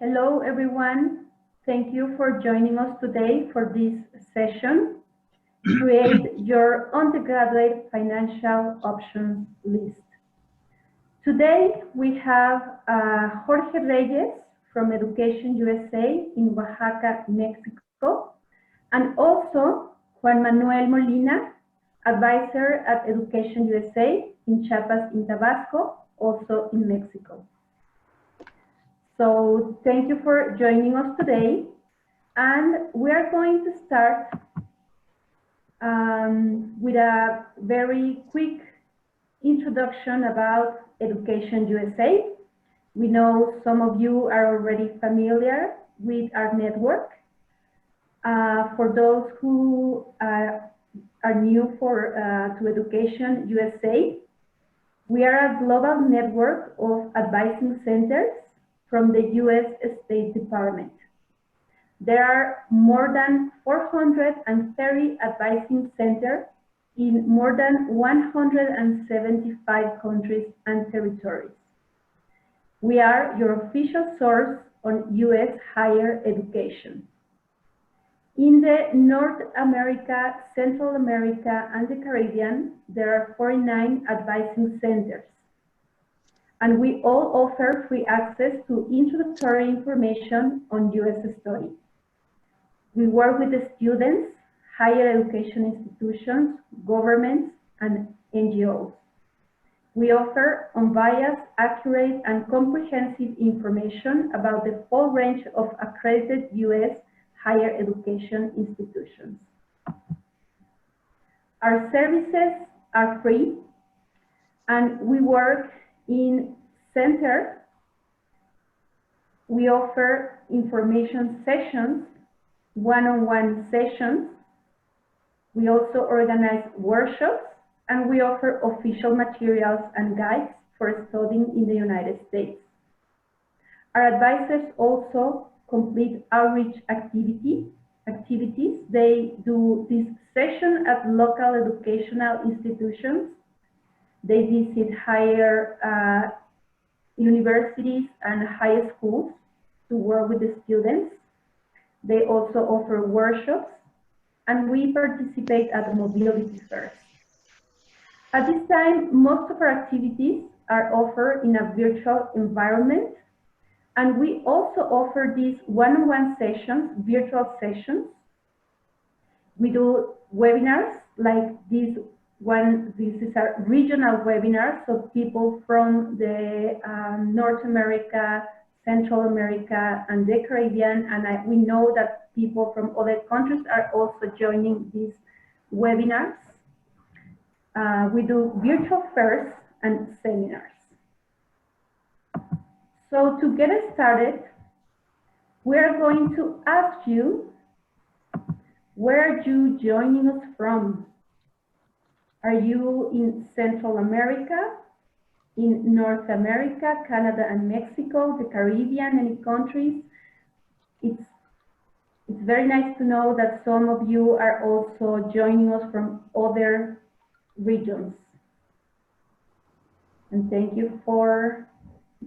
Hello, everyone. Thank you for joining us today for this session, Create Your Undergraduate Financial Options List. Today, we have Jorge Reyes from Education USA in Oaxaca, Mexico, and also Juan Manuel Molina, advisor at Education USA in Chiapas in Tabasco, also in Mexico. So thank you for joining us today. And we are going to start with a very quick introduction about Education USA. We know some of you are already familiar with our network. For those who are new to Education USA, we are a global network of advising centers from the U.S. State Department. There are more than 430 advising centers in more than 175 countries and territories. We are your official source on U.S. higher education. In the North America, Central America, and the Caribbean, there are 49 advising centers. And we all offer free access to introductory information on U.S. study. We work with the students, higher education institutions, governments, and NGOs. We offer unbiased, accurate, and comprehensive information about the full range of accredited U.S. higher education institutions. Our services are free, and we work in center. We offer information sessions, one-on-one sessions. We also organize workshops, and we offer official materials and guides for studying in the United States. Our advisors also complete outreach activities. They do this session at local educational institutions. They visit higher universities and high schools to work with the students. They also offer workshops, and we participate at the mobility fairs. At this time, most of our activities are offered in a virtual environment, and we also offer these one-on-one sessions, virtual sessions. We do webinars like this one. This is a regional webinar, so people from the North America, Central America, and the Caribbean, and we know that people from other countries are also joining these webinars. We do virtual fairs and seminars. So to get us started, we're going to ask you, where are you joining us from? Are you in Central America, in North America, Canada and Mexico, the Caribbean, any countries? It's very nice to know that some of you are also joining us from other regions. And thank you for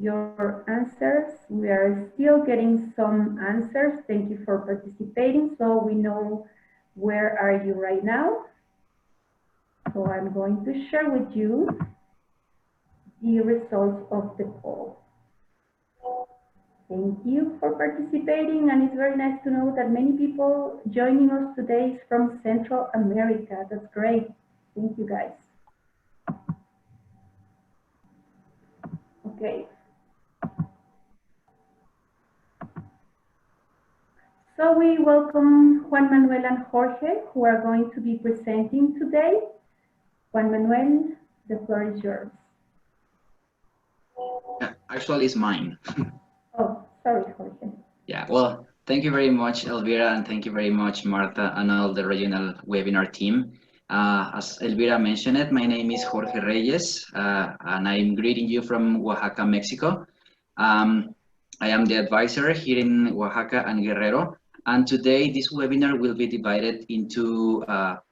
your answers. We are still getting some answers. Thank you for participating, so we know where are you right now. So I'm going to share with you the results of the poll. Thank you for participating, and it's very nice to know that many people joining us today is from Central America. That's great. Thank you, guys. Okay. So we welcome Juan Manuel and Jorge, who are going to be presenting today. Juan Manuel, the floor is yours. Actually, it's mine. Oh, sorry, Jorge. Yeah, well, thank you very much, Elvira, and thank you very much, Marta, and all the regional webinar team. As Elvira mentioned it, my name is Jorge Reyes, and I'm greeting you from Oaxaca, Mexico. I am the advisor here in Oaxaca and Guerrero, and today this webinar will be divided into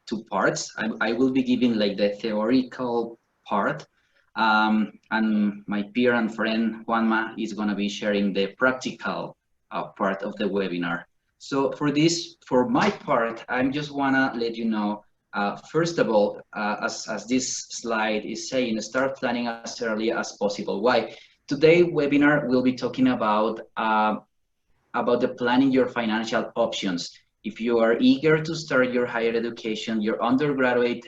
two parts. I will be giving like the theoretical part, and my peer and friend Juanma is going to be sharing the practical part of the webinar. So for this, for my part, I just wanna let you know, first of all, as this slide is saying, start planning as early as possible. Why? Today webinar we'll be talking about the planning your financial options. If you are eager to start your higher education, your undergraduate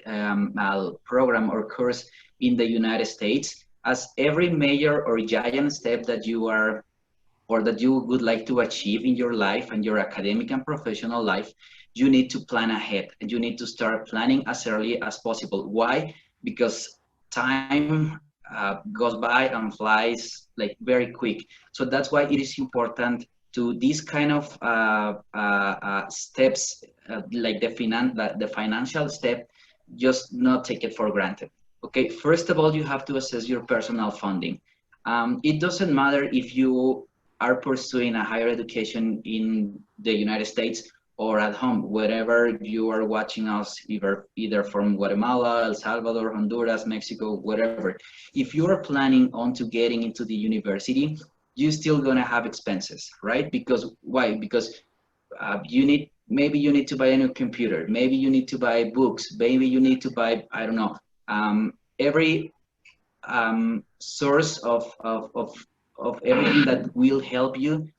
program or course in the United States, as every major or giant step that you are or that you would like to achieve in your life and your academic and professional life, you need to plan ahead and you need to start planning as early as possible. Why? Because time goes by and flies like very quick. So that's why it is important to these kind of steps, like the financial step, just not take it for granted. Okay, first of all, you have to assess your personal funding. It doesn't matter if you are pursuing a higher education in the United States or at home, wherever you are watching us, either from Guatemala, El Salvador, Honduras, Mexico, wherever. If you are planning on to getting into the university, you're still gonna have expenses, right? Because why? Because maybe you need to buy a new computer, maybe you need to buy books, maybe you need to buy, I don't know, every source of everything that will help you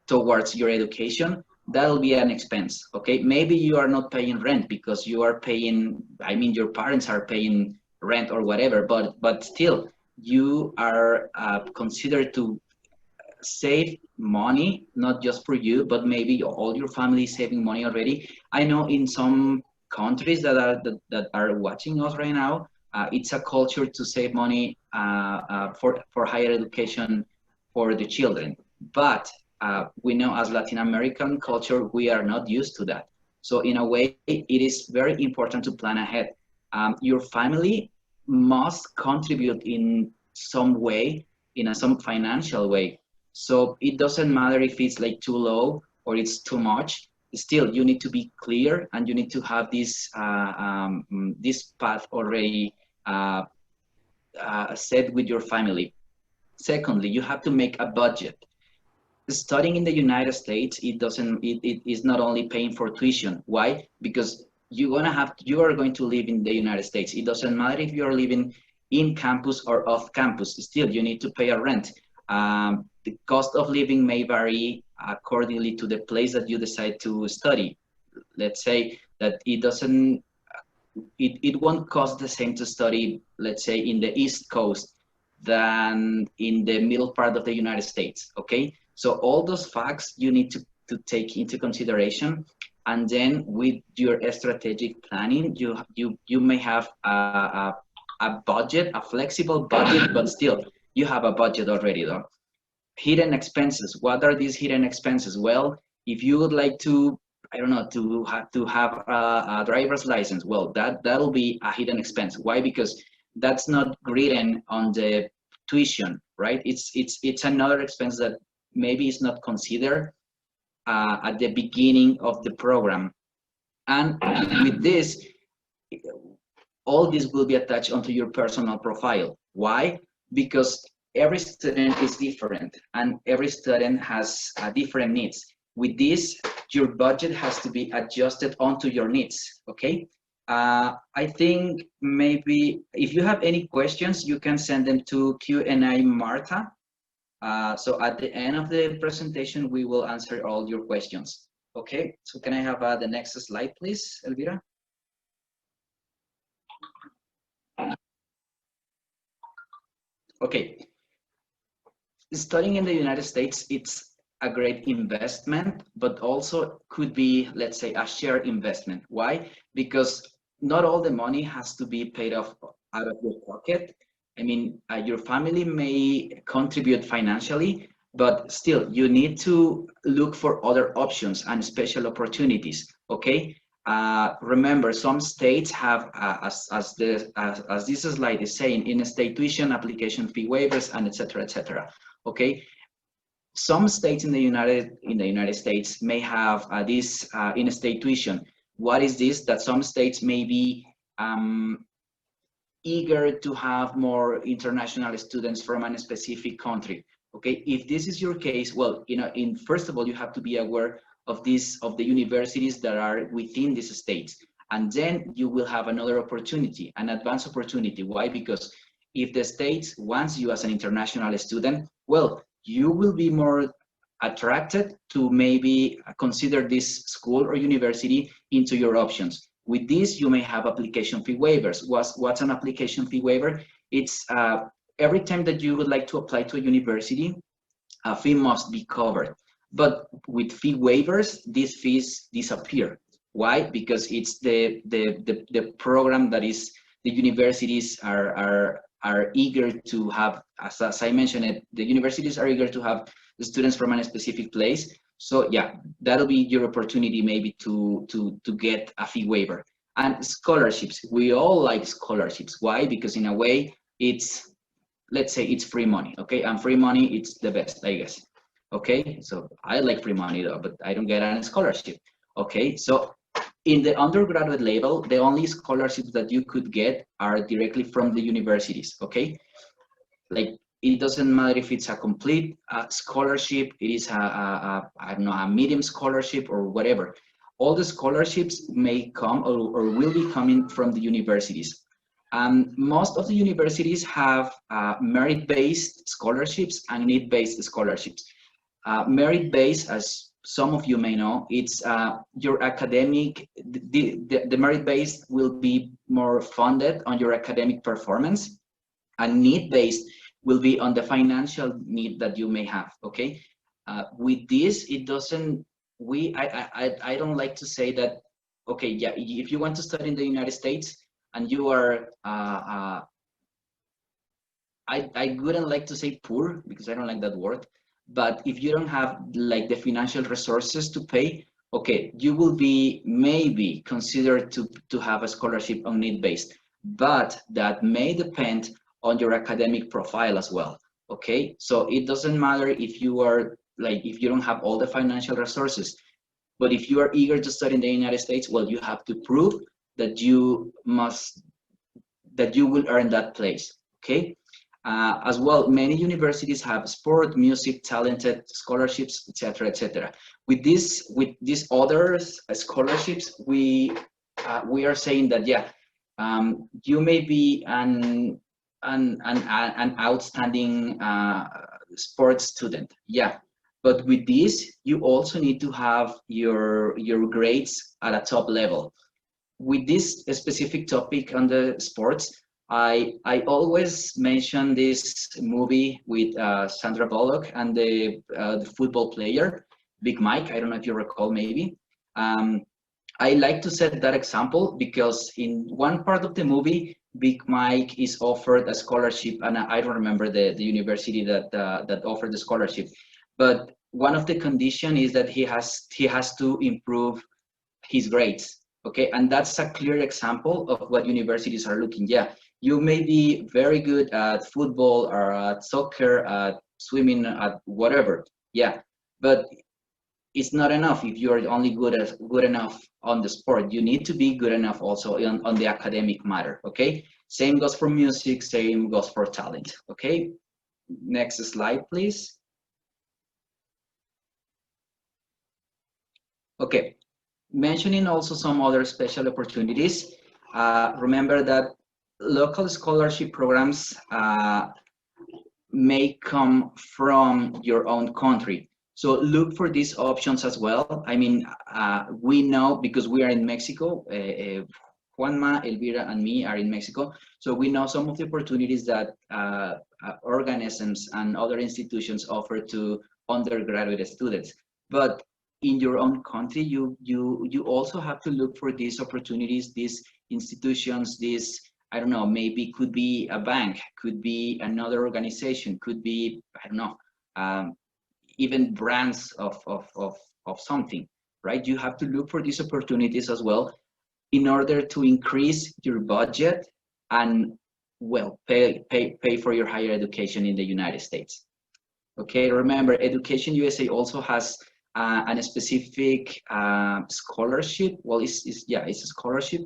towards your education, that'll be an expense. Okay, maybe you are not paying rent because you are paying, I mean, your parents are paying rent or whatever, but still you are considered to save money, not just for you, but maybe all your family is saving money already. I know in some countries that are watching us right now, it's a culture to save money for higher education for the children. But we know as Latin American culture, we are not used to that. So in a way, it is very important to plan ahead. Your family must contribute in some way, some financial way. So it doesn't matter if it's like too low or it's too much. Still, you need to be clear and you need to have this path already set with your family. Secondly, you have to make a budget. Studying in the United States, it is not only paying for tuition. Why? Because you are going to live in the United States. It doesn't matter if you are living in campus or off campus. Still, you need to pay a rent. The cost of living may vary accordingly to the place that you decide to study. Let's say that it won't cost the same to study, let's say, in the East Coast than in the middle part of the United States, okay? So all those facts you need to take into consideration. And then with your strategic planning, you may have a budget, a flexible budget, but still you have a budget already though. Hidden expenses. What are these hidden expenses? Well, if you would like to, I don't know, to have a driver's license, well, that'll be a hidden expense. Why? Because that's not written on the tuition, right? It's another expense that maybe is not considered at the beginning of the program. And with this, all this will be attached onto your personal profile. Why? Because every student is different and every student has different needs. With this, your budget has to be adjusted onto your needs, okay? I think maybe if you have any questions, you can send them to Q&A Marta. So at the end of the presentation, we will answer all your questions. Okay, so can I have the next slide, please, Elvira? Okay, studying in the United States, it's a great investment, but also could be, let's say, a shared investment. Why? Because not all the money has to be paid off out of your pocket. I mean, your family may contribute financially, but still you need to look for other options and special opportunities, okay? Remember, some states have, as this slide is saying, in-state tuition, application fee waivers, and et cetera, okay? Some states in the United States may have this in-state tuition. What is this? That some states may be eager to have more international students from a specific country. Okay, if this is your case, well, in first of all, you have to be aware of the universities that are within these states, and then you will have another opportunity, an advanced opportunity. Why? Because if the states wants you as an international student, well, you will be more attracted to maybe consider this school or university into your options. With this, you may have application fee waivers. What's an application fee waiver? It's every time that you would like to apply to a university, a fee must be covered. But with fee waivers, these fees disappear. Why? Because it's the program that is the universities are eager to have, as I mentioned it, the universities are eager to have the students from a specific place. So yeah, that'll be your opportunity maybe to get a fee waiver. And scholarships, we all like scholarships. Why? Because in a way, it's, let's say it's free money, okay? And free money, it's the best, I guess. Okay, so I like free money though, but I don't get any scholarship. Okay, so in the undergraduate level, the only scholarships that you could get are directly from the universities, okay? Like, it doesn't matter if it's a complete scholarship, it is I don't know, a medium scholarship or whatever. All the scholarships may come or will be coming from the universities. Most of the universities have merit-based scholarships and need-based scholarships. Merit-based, as some of you may know, it's your academic, the merit-based will be more funded on your academic performance, and need-based will be on the financial need that you may have, okay? With this, it doesn't, I don't like to say that, okay, yeah, if you want to study in the United States and you are, I wouldn't like to say poor because I don't like that word, but if you don't have like the financial resources to pay, okay, you will be maybe considered to have a scholarship on need-based, but that may depend on your academic profile as well, okay? So it doesn't matter if you are like, if you don't have all the financial resources, but if you are eager to study in the United States, well, you have to prove that that you will earn that place, okay? As well, many universities have sport, music, talented scholarships, etc., etc. With these other scholarships, we are saying that yeah, you may be an outstanding sports student, yeah, but with this, you also need to have your grades at a top level. With this specific topic on the sports, I always mention this movie with Sandra Bullock and the football player, Big Mike. I don't know if you recall, maybe. Um, I like to set that example because in one part of the movie, Big Mike is offered a scholarship, and I don't remember the university that offered the scholarship, but one of the condition is that he has to improve his grades. Okay, and that's a clear example of what universities are looking. Yeah, you may be very good at football or at soccer, at swimming, at whatever. Yeah, but it's not enough if you're only good enough on the sport. You need to be good enough also on the academic matter. Okay, same goes for music, same goes for talent. Okay, next slide, please. Okay, mentioning also some other special opportunities. Remember that local scholarship programs may come from your own country. So look for these options as well. I mean, we know because we are in Mexico, Juanma, Elvira, and me are in Mexico. So we know some of the opportunities that organisms and other institutions offer to undergraduate students. But in your own country, you also have to look for these opportunities, these institutions, these, I don't know, maybe could be a bank, could be another organization, could be, I don't know, even brands of something, right? You have to look for these opportunities as well in order to increase your budget and, well, pay for your higher education in the United States. Okay, remember, Education USA also has a specific scholarship. Well, yeah, it's a scholarship,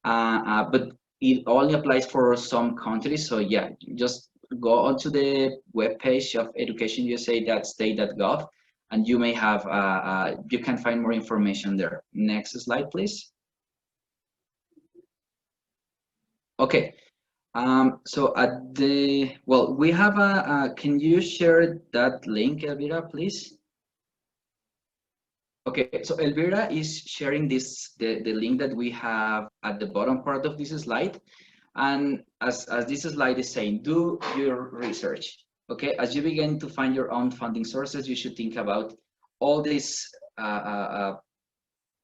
but it only applies for some countries. So yeah, just go onto the webpage of educationusa.state.gov, and you may have you can find more information there. Next slide, please. Okay. So at the well, we have can you share that link, Elvira, please? Okay, so Elvira is sharing the link that we have at the bottom part of this slide. And as this slide is saying, do your research. Okay, as you begin to find your own funding sources, you should think about all these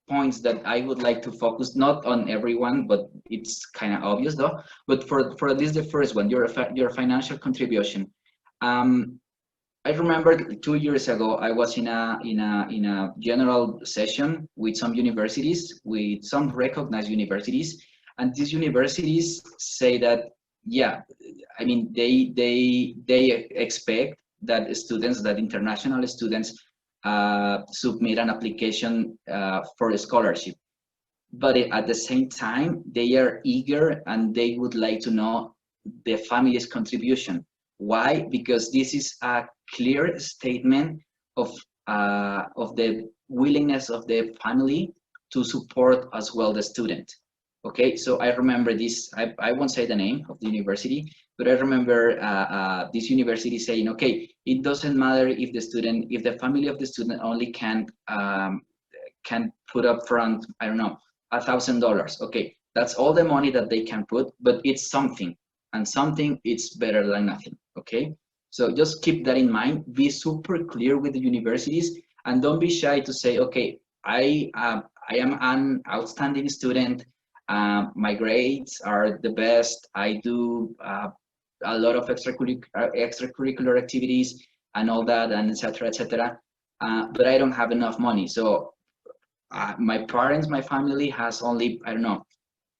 points that I would like to focus, not on everyone, but it's kind of obvious though. But for at least the first one, your financial contribution. I remember 2 years ago, I was in a general session with some universities, with some recognized universities, and these universities say that, yeah, I mean, they expect that students, that international students, submit an application for a scholarship. But at the same time, they are eager and they would like to know the family's contribution. Why? Because this is a clear statement of the willingness of the family to support as well the student. Okay, so I remember this, I won't say the name of the university, but I remember this university saying, okay, it doesn't matter if the student, if the family of the student only can put up front, I don't know, $1,000. Okay, that's all the money that they can put, but it's something, and something it's better than nothing. Okay, so just keep that in mind. Be super clear with the universities, and don't be shy to say, okay, I am an outstanding student. My grades are the best. I do a lot of extracurricular activities and all that, and etc. etc. But I don't have enough money. So my parents, my family has only, I don't know,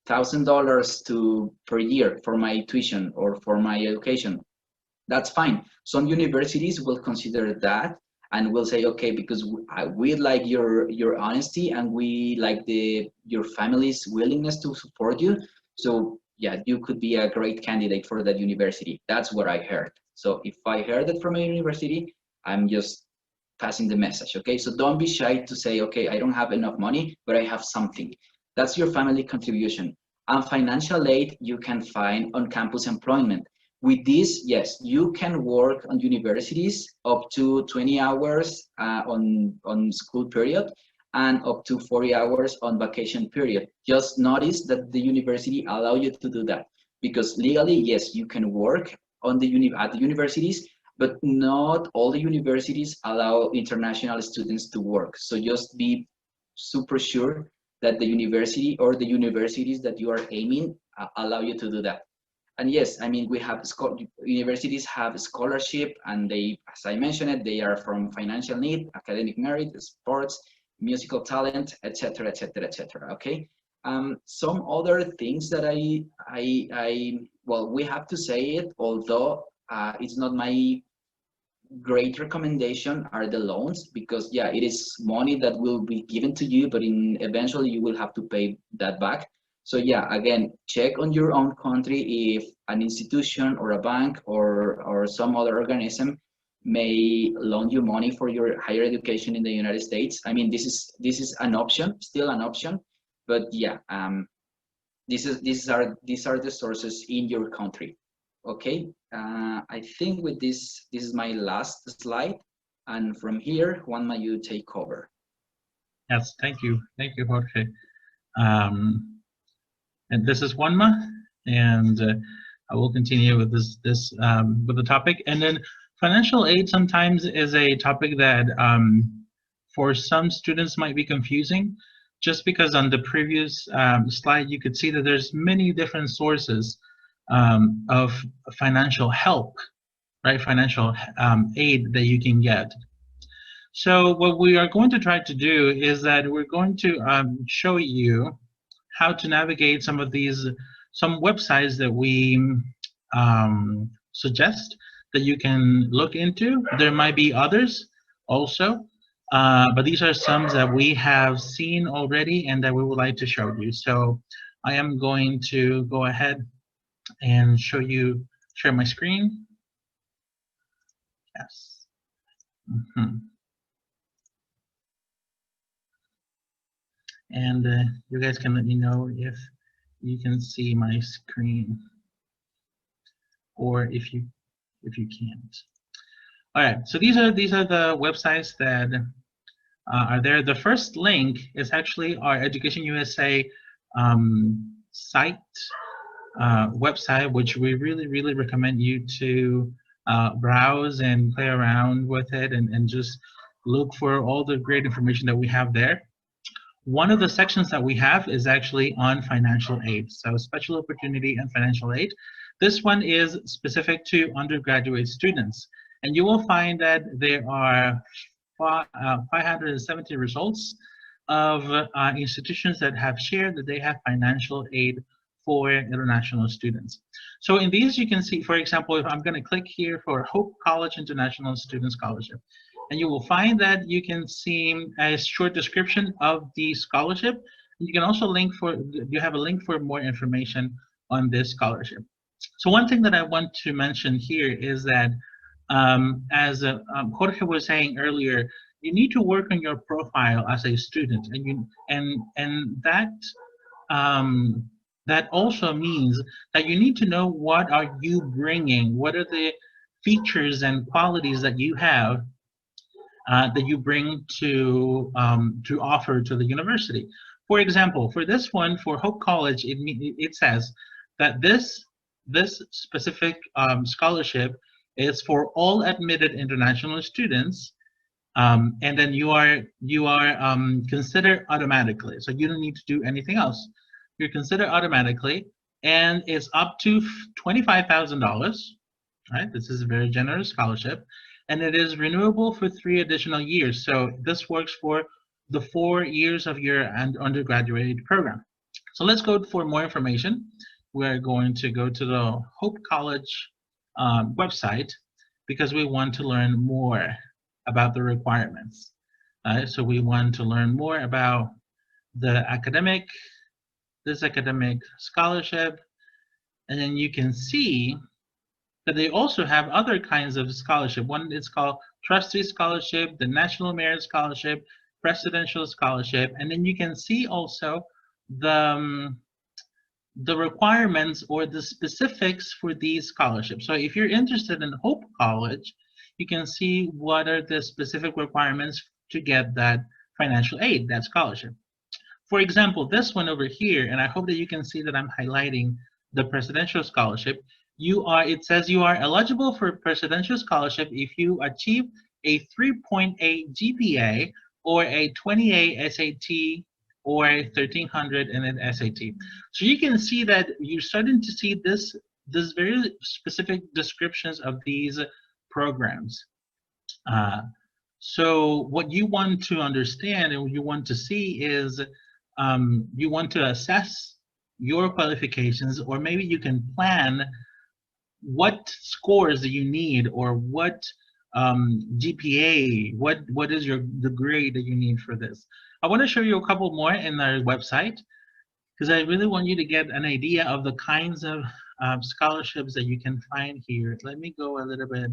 $1,000 per year for my tuition or for my education. That's fine. Some universities will consider that and will say, okay, because we like your honesty and we like your family's willingness to support you. So yeah, you could be a great candidate for that university. That's what I heard. So if I heard it from a university, I'm just passing the message. Okay, so don't be shy to say, okay, I don't have enough money, but I have something. That's your family contribution. And financial aid you can find on campus employment. With this, yes, you can work on universities up to 20 hours on school period and up to 40 hours on vacation period. Just notice that the university allow you to do that, because legally, yes, you can work on at the universities, but not all the universities allow international students to work. So just be super sure that the university or the universities that you are aiming allow you to do that. And yes, I mean, we have universities have scholarship, and they, as I mentioned it, they are from financial need, academic merit, sports, musical talent, etc., etc., etc. Okay. Some other things that well, we have to say it, although it's not my great recommendation, are the loans, because yeah, it is money that will be given to you, but eventually you will have to pay that back. So yeah, again, check on your own country if an institution or a bank or some other organism may loan you money for your higher education in the United States. I mean, this is an option, still an option, but yeah, these are the sources in your country. Okay, I think with this is my last slide, and from here, Juanma, you take over. Yes, thank you, Jorge. And this is Juanma, and I will continue with with the topic. And then financial aid sometimes is a topic that for some students might be confusing, just because on the previous slide you could see that there's many different sources of financial help, right? Financial aid that you can get. So what we are going to try to do is that we're going to show you how to navigate some websites that we suggest that you can look into. There might be others also, but these are some that we have seen already and that we would like to show you. So I am going to go ahead and share my screen. Yes. Mhm. And you guys can let me know if you can see my screen, or if you can't. All right. So these are the websites that are there. The first link is actually our Education USA site website, which we really recommend you to browse and play around with it, and just look for all the great information that we have there. One of the sections that we have is actually on financial aid, so special opportunity and financial aid. This one is specific to undergraduate students, and you will find that there are 570 results of institutions that have shared that they have financial aid for international students. So in these you can see, for example, if I'm going to click here for Hope College International Student Scholarship, and you will find that you can see a short description of the scholarship. You can also you have a link for more information on this scholarship. So one thing that I want to mention here is that, as Jorge was saying earlier, you need to work on your profile as a student, and that also means that you need to know what are you bringing, what are the features and qualities that you have that you bring to offer to the university. For example, for this one, for Hope College, it says that this specific scholarship is for all admitted international students, and then you are considered automatically. So you don't need to do anything else. You're considered automatically, and it's up to $25,000. Right, this is a very generous scholarship, and it is renewable for 3 additional years. So this works for the 4 years of your undergraduate program. So let's go for more information. We're going to go to the Hope College website because we want to learn more about the requirements. So we want to learn more about this academic scholarship, and then you can see that they also have other kinds of scholarship. One is called Trustee Scholarship, the National Merit Scholarship, Presidential Scholarship, and then you can see also the requirements or the specifics for these scholarships. So if you're interested in Hope College, you can see what are the specific requirements to get that financial aid, that scholarship. For example, this one over here, and I hope that you can see that I'm highlighting the Presidential Scholarship. It says you are eligible for Presidential Scholarship if you achieve a 3.8 GPA or a 28 SAT or 1300 in an SAT. So you can see that you're starting to see this very specific descriptions of these programs. So what you want to understand and what you want to see is you want to assess your qualifications, or maybe you can plan what scores do you need, or what GPA, what is the grade that you need for this. I want to show you a couple more in our website because I really want you to get an idea of the kinds of scholarships that you can find here. Let me go a little bit.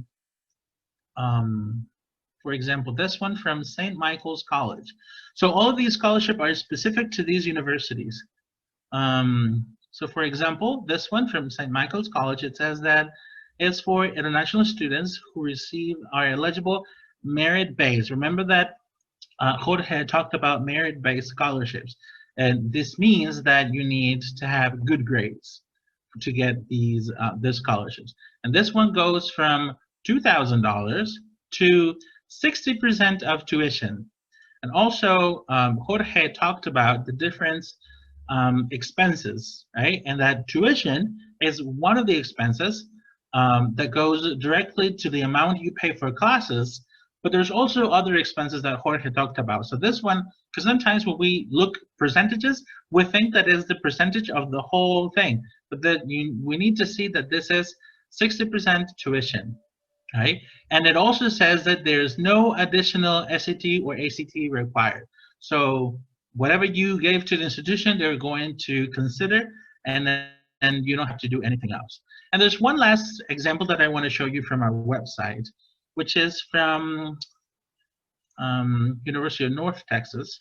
For example, this one from St. Michael's College. So all of these scholarships are specific to these universities. So for example, this one from St. Michael's College, it says that it's for international students who are eligible merit-based. Remember that Jorge talked about merit-based scholarships. And this means that you need to have good grades to get these scholarships. And this one goes from $2,000 to 60% of tuition. And also, Jorge talked about the different expenses, right? And that tuition is one of the expenses that goes directly to the amount you pay for classes, but there's also other expenses that Jorge talked about. So this one, because sometimes when we look percentages, we think that is the percentage of the whole thing, but that we need to see that this is 60% tuition, right? And it also says that there's no additional SAT or ACT required. So whatever you gave to the institution, they're going to consider, and you don't have to do anything else. And there's one last example that I want to show you from our website, which is from University of North Texas,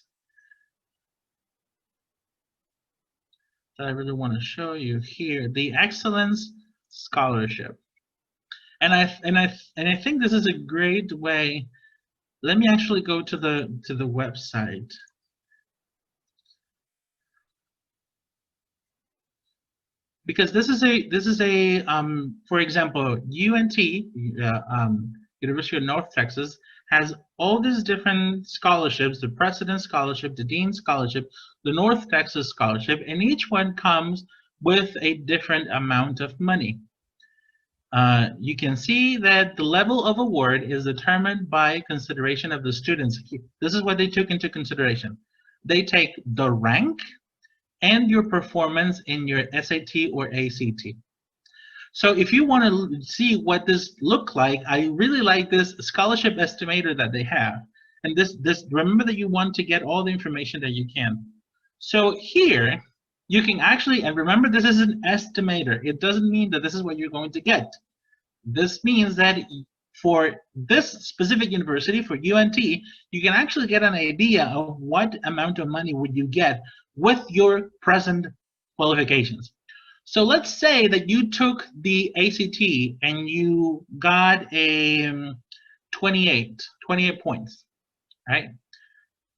that I really want to show you here, the Excellence Scholarship. And I think this is a great way. Let me actually go to the website. Because this is a for example, UNT, University of North Texas, has all these different scholarships: the President's Scholarship, the Dean's Scholarship, the North Texas Scholarship, and each one comes with a different amount of money. You can see that the level of award is determined by consideration of the students. This is what they took into consideration. They take the rank and your performance in your SAT or ACT. So if you want to see what this look like, I really like this scholarship estimator that they have. And this remember that you want to get all the information that you can. So here, you can actually, and remember this is an estimator. It doesn't mean that this is what you're going to get. This means that for this specific university, for UNT, you can actually get an idea of what amount of money would you get with your present qualifications. So let's say that you took the ACT and you got a 28 points, right?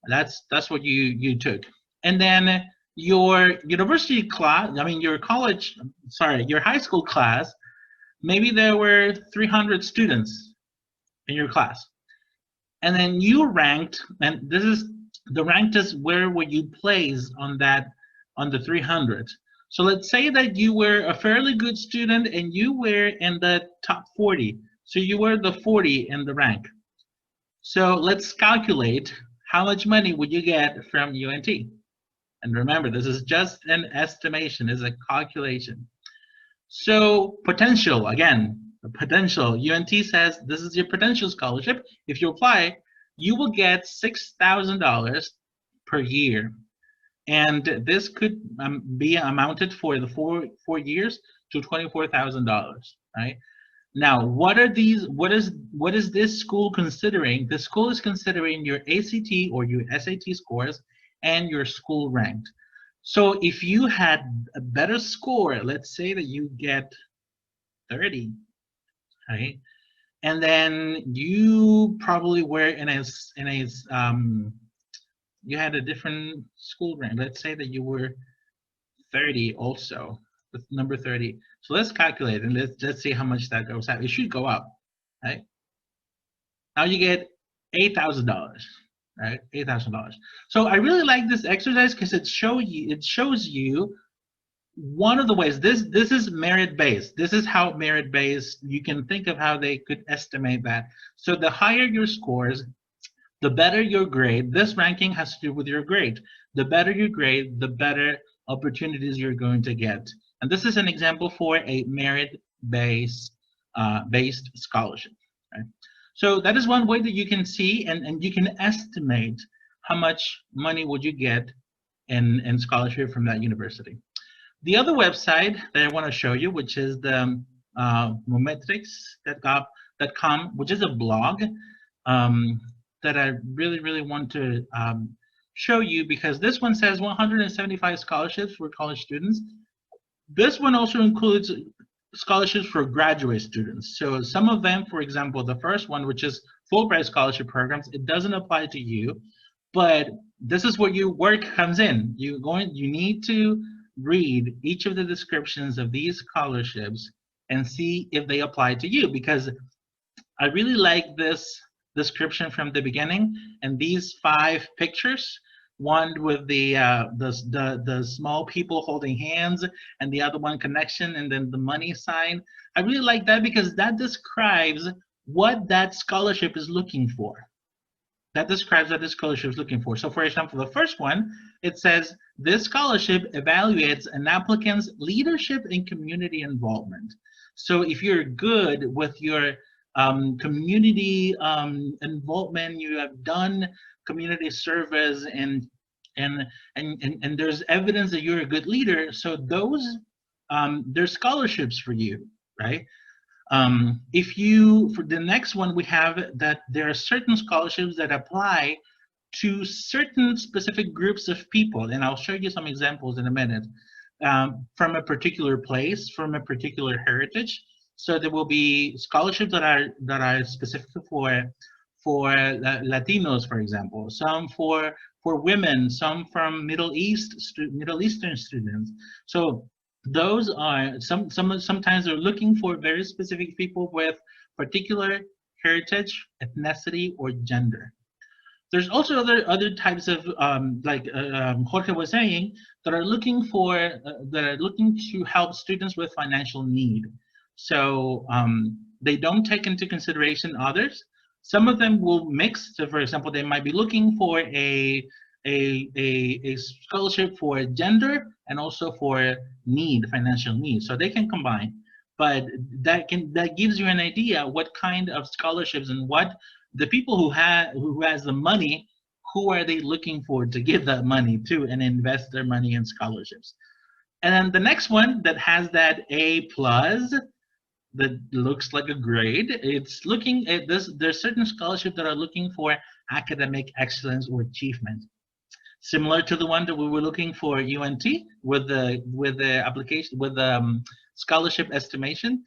That's what you took. And then your university class, I mean your college, sorry, your high school class, maybe there were 300 students in your class. And then you ranked, and this is the ranked is where would you place on that, on the 300. So let's say that you were a fairly good student and you were in the top 40. So you were the 40 in the rank. So let's calculate how much money would you get from UNT. And remember, this is just an estimation, it's a calculation. So potential, again, the potential, UNT says this is your potential scholarship. If you apply, you will get $6,000 per year. And this could be amounted for the four years to $24,000, right? Now, what is this school considering? The school is considering your ACT or your SAT scores and your school ranked. So if you had a better score, let's say that you get 30, right? And then you probably were you had a different school rank. Let's say that you were 30 also, with number 30. So let's calculate and let's see how much that goes out. It should go up, right? Now you get $8,000, right? $8,000. So I really like this exercise because it shows you one of the ways. This is merit-based. This is how merit-based, you can think of how they could estimate that. So the higher your scores, the better your grade. This ranking has to do with your grade. The better your grade, the better opportunities you're going to get. And this is an example for a merit-based based scholarship. Right? So that is one way that you can see and you can estimate how much money would you get in scholarship from that university. The other website that I want to show you, which is the mometrics.com, which is a blog that I really want to show you, because this one says 175 scholarships for college students. This one also includes scholarships for graduate students. So some of them, for example, the first one, which is Fulbright scholarship programs, it doesn't apply to you, but this is where your work comes in. You need to read each of the descriptions of these scholarships and see if they apply to you, because I really like this description from the beginning and these 5 pictures, one with the small people holding hands and the other one connection and then the money sign. I really like that because that describes what that scholarship is looking for. That describes what this scholarship is looking for. So for example, the first one, it says, this scholarship evaluates an applicant's leadership and community involvement. So if you're good with your community involvement, you have done community service and there's evidence that you're a good leader, so those there's scholarships for you, right? If you, for the next one, we have that there are certain scholarships that apply to certain specific groups of people, and I'll show you some examples in a minute, from a particular place, from a particular heritage. So there will be scholarships that are specific for Latinos, for example, some for women, some from Middle Eastern students. So those are sometimes they're looking for very specific people with particular heritage, ethnicity, or gender. There's also other types of Jorge was saying, that are looking to help students with financial need. So they don't take into consideration others. Some of them will mix. So for example, they might be looking for a scholarship for gender and also for financial need. So they can combine. But that gives you an idea what kind of scholarships and what the people who has the money, who are they looking for to give that money to and invest their money in scholarships. And then the next one that has that A plus, that looks like a grade, it's looking at this. There's certain scholarships that are looking for academic excellence or achievement, similar to the one that we were looking for UNT with the application with the scholarship estimation.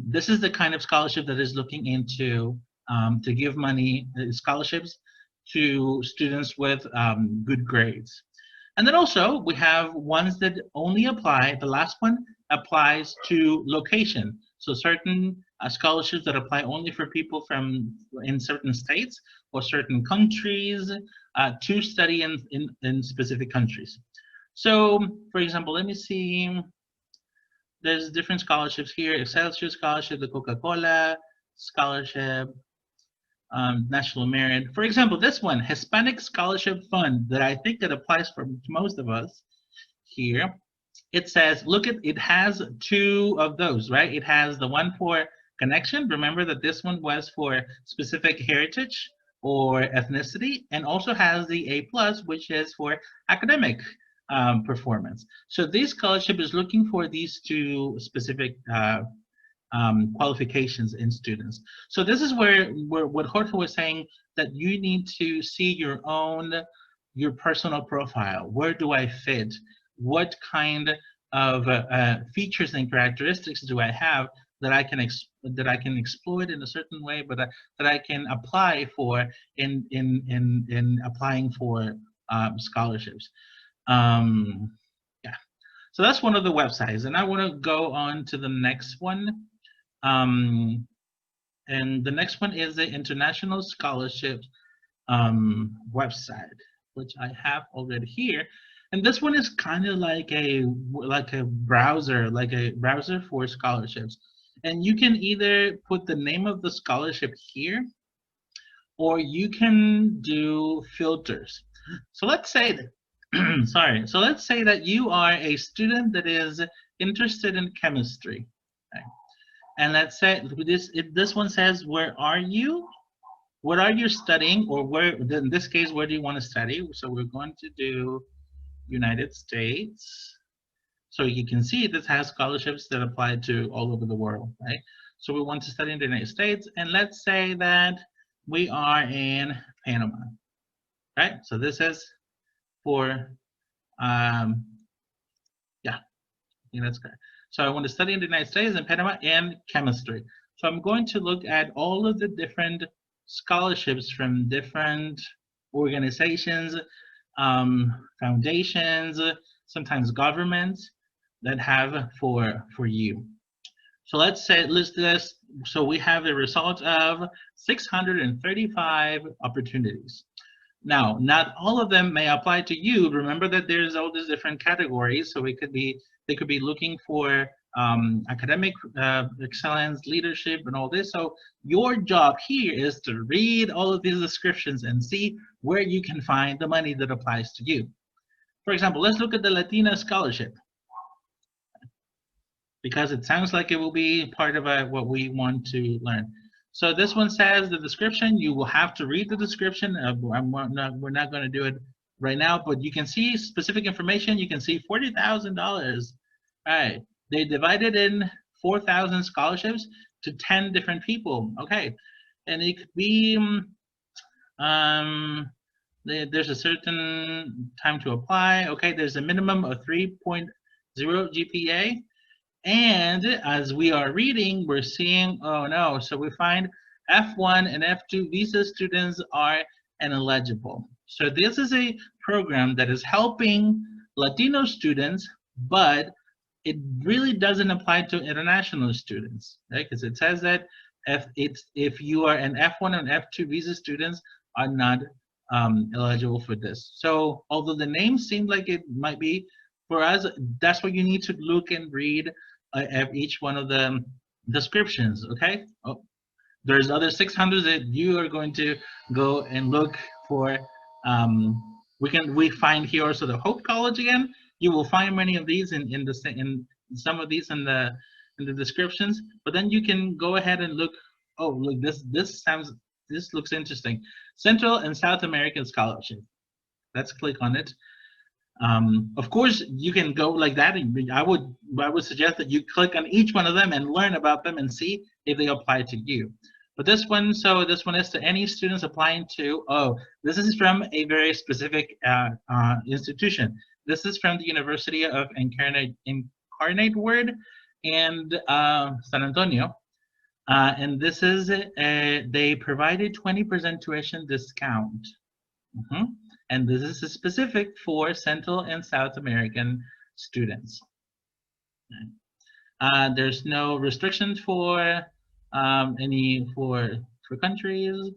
This is the kind of scholarship that is looking into to give money scholarships to students with good grades. And then also we have ones that only apply, the last one applies to location. So certain scholarships that apply only for people in certain states or certain countries to study in specific countries. So for example, let me see, there's different scholarships here: Excelsior Scholarship, the Coca-Cola Scholarship, National Merit. For example, this one, Hispanic Scholarship Fund, that I think that applies for most of us here. It says, look at, it has two of those, right? It has the one for connection. Remember that this one was for specific heritage or ethnicity, and also has the A plus, which is for academic performance. So this scholarship is looking for these two specific qualifications in students. So this is where what Jorge was saying, that you need to see your personal profile. Where do I fit? What kind of features and characteristics do I have that I can exploit in a certain way, but that I can apply for in applying for scholarships. Yeah. So that's one of the websites, and I want to go on to the next one. And the next one is the International Scholarship website, which I have already here. And this one is kind of like a browser, for scholarships. And you can either put the name of the scholarship here, or you can do filters. So let's say that, sorry. So let's say that you are a student that is interested in chemistry. Okay. And let's say this one says, where are you? What are you studying? Or where, in this case, where do you want to study? So we're going to do United States. So you can see this has scholarships that apply to all over the world, right? So we want to study in the United States, and let's say that we are in Panama, right? So this is for, yeah, that's correct. So I want to study in the United States and Panama in chemistry. So I'm going to look at all of the different scholarships from different organizations, foundations, sometimes governments that have for you. So let's say, so we have a result of 635 opportunities. Now, not all of them may apply to you. Remember that there's all these different categories. So they could be looking for academic excellence, leadership, and all this. So your job here is to read all of these descriptions and see where you can find the money that applies to you. For example, let's look at the Latina Scholarship, because it sounds like it will be part of what we want to learn. So this one says the description. You will have to read the description. We're not going to do it right now, but you can see specific information. You can see $40,000. All right. They divided in 4,000 scholarships. to 10 different people. Okay, and it could be there's a certain time to apply. Okay, there's a minimum of 3.0 GPA. And as we are reading, we're seeing, oh no, so we find F1 and F2 visa students are ineligible. So this is a program that is helping Latino students, but it really doesn't apply to international students, right? Because it says that if you are an F1 and F2 visa students are not eligible for this. So although the name seemed like it might be for us, that's what you need to look and read at each one of the descriptions. Okay. Oh, there's other 600 that you are going to go and look for. We find here also the Hope College again. You will find many of these in some of these in the descriptions. But then you can go ahead and look. Oh, look, this looks interesting. Central and South American Scholarship. Let's click on it. Of course, you can go like that. I would suggest that you click on each one of them and learn about them and see if they apply to you. But this one is to any students applying to. Oh, this is from a very specific institution. This is from the University of Incarnate Word and San Antonio. And this is they provided 20% tuition discount. And this is specific for Central and South American students. There's no restrictions for for countries,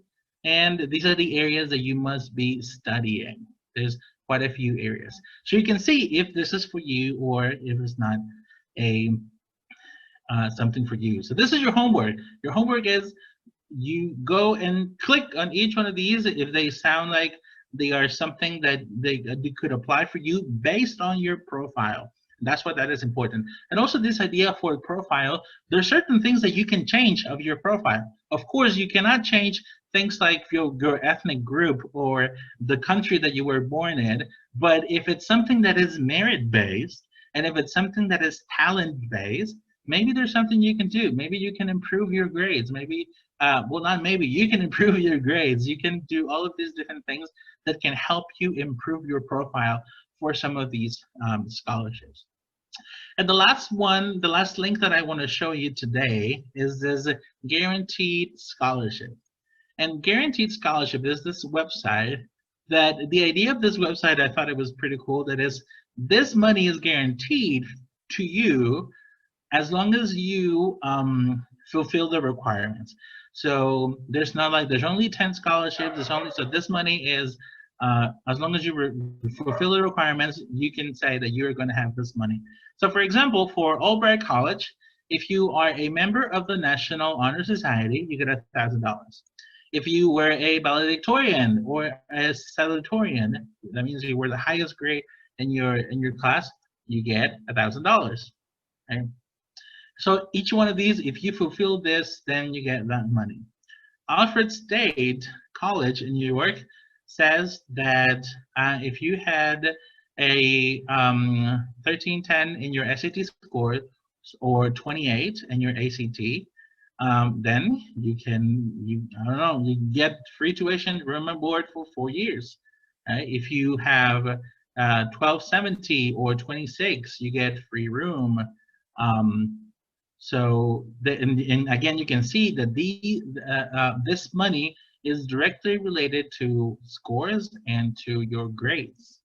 and these are the areas that you must be studying. There's quite a few areas, so you can see if this is for you or if it's not a something for you. So this is your homework. Your homework is you go and click on each one of these if they sound like they are something that they could apply for you based on your profile. That's what that is important. And also this idea for a profile, there are certain things that you can change of your profile. Of course, you cannot change things like your ethnic group or the country that you were born in, but if it's something that is merit-based, and if it's something that is talent-based, maybe there's something you can do. Maybe you can improve your grades. Maybe, well, not maybe, you can improve your grades. You can do all of these different things that can help you improve your profile for some of these scholarships. And the last link that I want to show you today is this guaranteed scholarship. And guaranteed scholarship is this website that the idea of this website, I thought it was pretty cool, that is this money is guaranteed to you as long as you fulfill the requirements. So there's only 10 scholarships. So this money is as long as you fulfill the requirements, you can say that you're going to have this money. So for example, for Albright College, if you are a member of the National Honor Society, you get $1,000. If you were a valedictorian or a salutatorian, that means you were the highest grade in your class, you get $1,000. Right? So each one of these, if you fulfill this, then you get that money. Alfred State College in New York says that if you had a 1310 in your SAT score or 28 in your ACT, then you get free tuition, room and board for 4 years. If you have 1270 or 26, you get free room. And again, you can see that this money is directly related to scores and to your grades,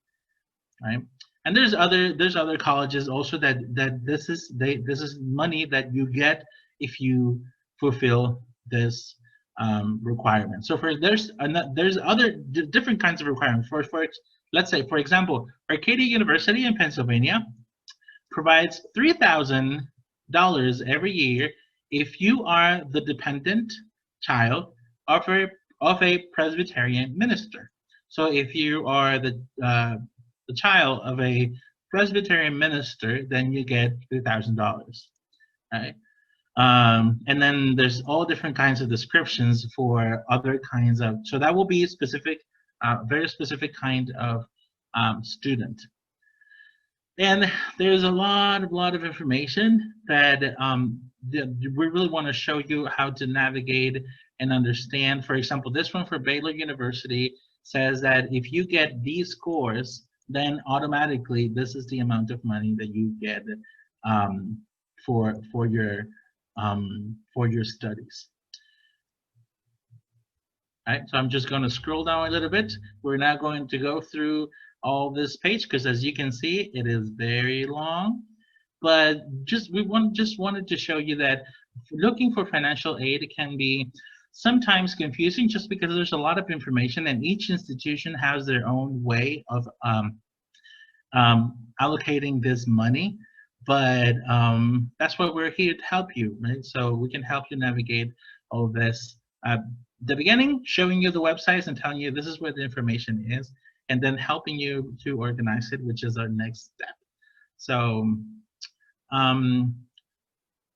right? And there's other colleges also that this is money that you get if you fulfill this requirement. So there's other different kinds of requirements. Let's say, for example, Arcadia University in Pennsylvania provides $3,000 every year if you are the dependent child of a Presbyterian minister. So if you are the child of a Presbyterian minister, then you get $3,000. Right? And then there's all different kinds of descriptions for other kinds of. So that will be specific, very specific kind of student. And there's a lot of information that we really want to show you how to navigate and understand. For example, this one for Baylor University says that if you get these scores, then automatically this is the amount of money that you get um, for your studies. All right, so I'm just going to scroll down a little bit. We're now going to go through all this page because, as you can see, it is very long. But just wanted to show you that looking for financial aid can be sometimes confusing, just because there's a lot of information, and each institution has their own way of allocating this money. But that's why we're here to help you, right? So we can help you navigate all of this. The beginning, showing you the websites and telling you this is where the information is, and then helping you to organize it, which is our next step. So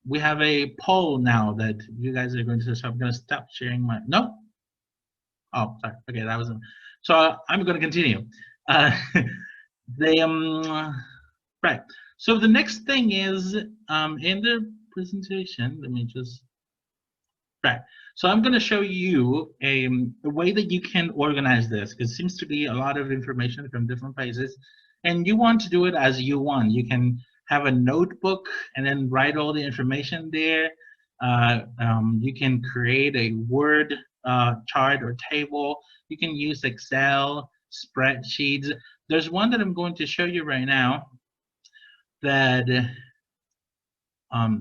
we have a poll now that you guys are going to, so I'm going to stop sharing my, no? Oh, sorry, okay, that was, so I'm going to continue. Right, so the next thing is in the presentation, let me just, right. So I'm going to show you a way that you can organize this. It seems to be a lot of information from different places, and you want to do it as you want. You can have a notebook and then write all the information there. You can create a Word chart or table. You can use Excel, spreadsheets. There's one that I'm going to show you right now that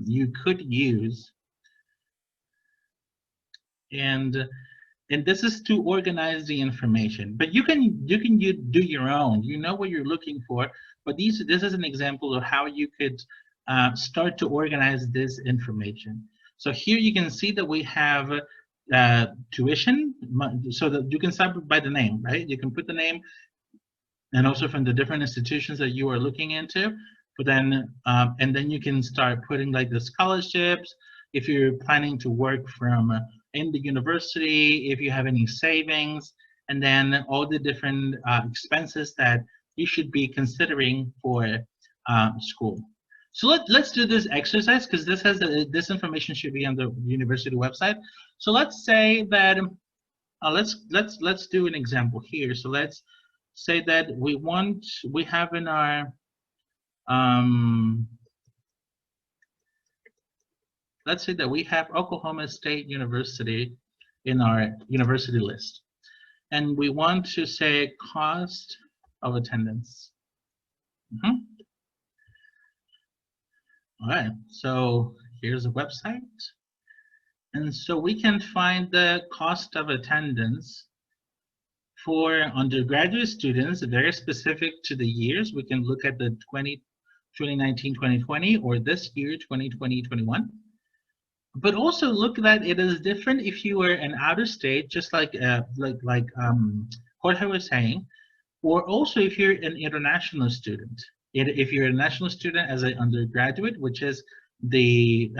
you could use. And this is to organize the information, but you can do your own. You know what you're looking for, but this is an example of how you could start to organize this information. So here you can see that we have tuition, so that you can start by the name, right? You can put the name, and also from the different institutions that you are looking into. But then and then you can start putting like the scholarships, if you're planning to work from in the university, if you have any savings, and then all the different expenses that you should be considering for school. So let's do this exercise, because this information should be on the university website. So let's say that let's do an example here. So let's say that we have in our let's say that we have Oklahoma State University in our university list, and we want to say cost of attendance. All right, so here's a website, and so we can find the cost of attendance for undergraduate students, very specific to the years. We can look at the 2019-2020 or this year 2020-21. But also look that it is different if you were an outer state, just like Jorge was saying, or also if you're an international student. If you're a national student as an undergraduate, which is the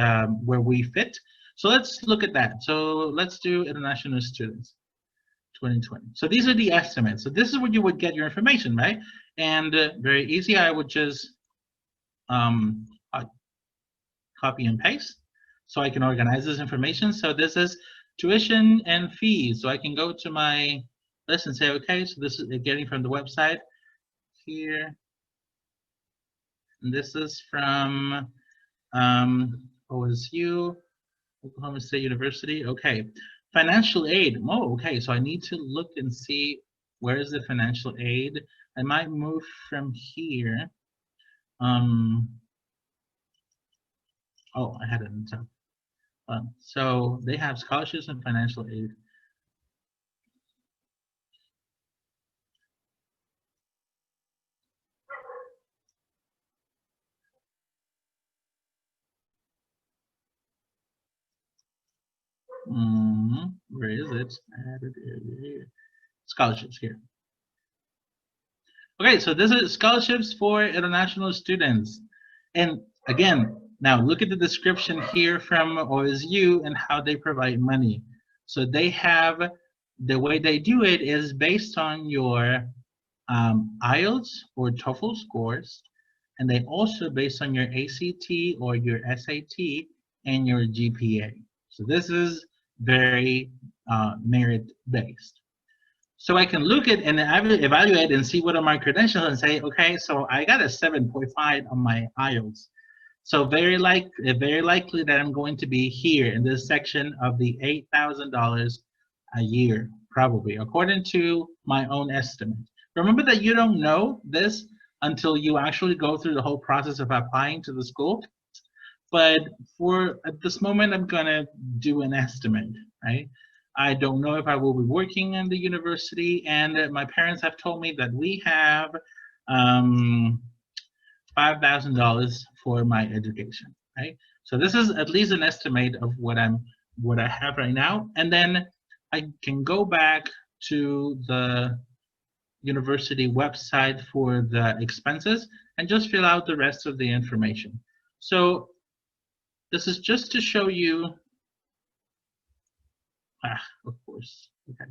where we fit. So let's look at that. So let's do international students, 2020. So these are the estimates. So this is where you would get your information, right? And very easy. I would just copy and paste, so I can organize this information. So this is tuition and fees. So I can go to my list and say, okay, so this is getting from the website here. And this is from OSU, Oklahoma State University. Okay, financial aid. Oh, okay, so I need to look and see where is the financial aid. I might move from here. Oh, I had it in top. So they have scholarships and financial aid. Where is it? Scholarships here. Okay, so this is scholarships for international students. And again, now look at the description here from OSU and how they provide money. So they have, the way they do it is based on your IELTS or TOEFL scores, and they also based on your ACT or your SAT and your GPA. So this is very merit-based. So I can look at and evaluate and see what are my credentials and say, okay, so I got a 7.5 on my IELTS. So very likely that I'm going to be here in this section of the $8,000 a year, probably, according to my own estimate. Remember that you don't know this until you actually go through the whole process of applying to the school. But for at this moment, I'm gonna do an estimate, right? I don't know if I will be working in the university, and my parents have told me that we have $5,000 for my education, right? So this is at least an estimate of what I have right now, and then I can go back to the university website for the expenses and just fill out the rest of the information. So this is just to show you, of course, okay.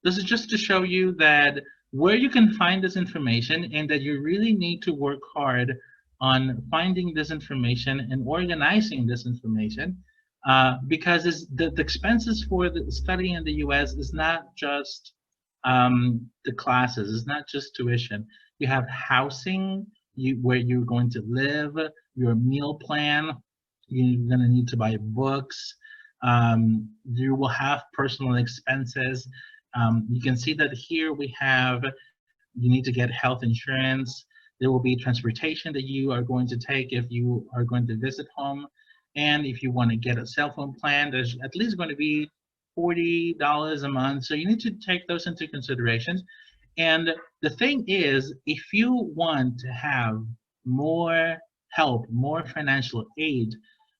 This is just to show you that where you can find this information and that you really need to work hard on finding this information and organizing this information because the expenses for the studying in the US is not just the classes, it's not just tuition. You have housing, where you're going to live, your meal plan, you're going to need to buy books, you will have personal expenses. You can see that here we have, you need to get health insurance. There will be transportation that you are going to take if you are going to visit home. And if you want to get a cell phone plan, there's at least going to be $40 a month. So you need to take those into consideration. And the thing is, if you want to have more help, more financial aid,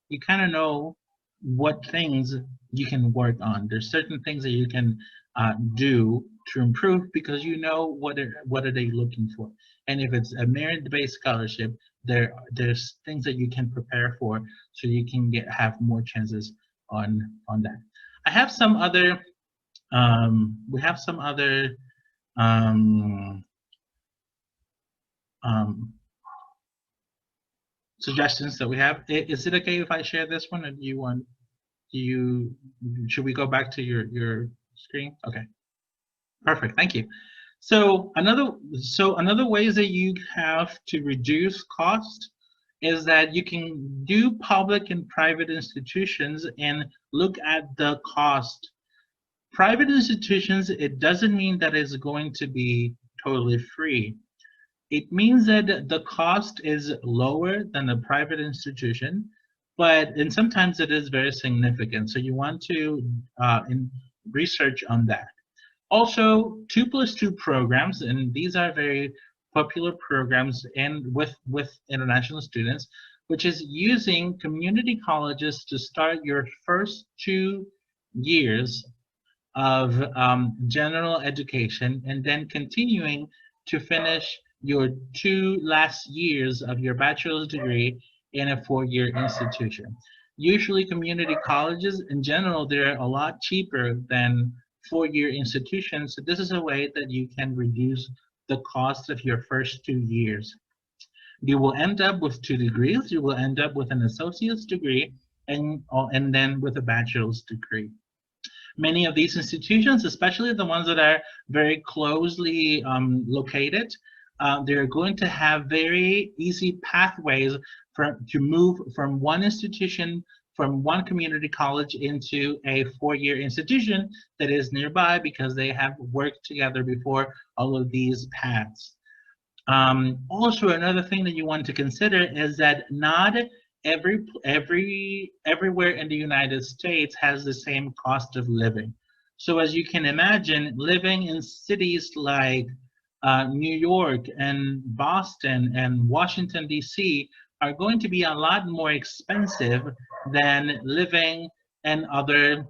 you kind of know what things you can work on. There's certain things that you can do to improve because you know what are they looking for. And if it's a merit-based scholarship, there's things that you can prepare for so you can have more chances on that. I have some other we have some other suggestions that we have. Is it okay if I share this one, or do you want? Should we go back to your screen? Okay, perfect. Thank you. So another ways that you have to reduce cost is that you can do public and private institutions and look at the cost. Private institutions, it doesn't mean that it's going to be totally free. It means that the cost is lower than a private institution, and sometimes it is very significant. So you want to research on that. Also, 2+2 programs, and these are very popular programs and with international students, which is using community colleges to start your first 2 years of general education and then continuing to finish your 2 last years of your bachelor's degree in a 4-year institution. Usually community colleges in general, they're a lot cheaper than 4-year institutions. So this is a way that you can reduce the cost of your first 2 years. You will end up with 2 degrees. You will end up with an associate's degree and then with a bachelor's degree. Many of these institutions, especially the ones that are very closely located, they're going to have very easy pathways to move from one institution, from one community college into a 4-year institution that is nearby because they have worked together before all of these paths. Also, another thing that you want to consider is that not everywhere in the United States has the same cost of living. So as you can imagine, living in cities like New York and Boston and Washington, D.C. are going to be a lot more expensive than living in other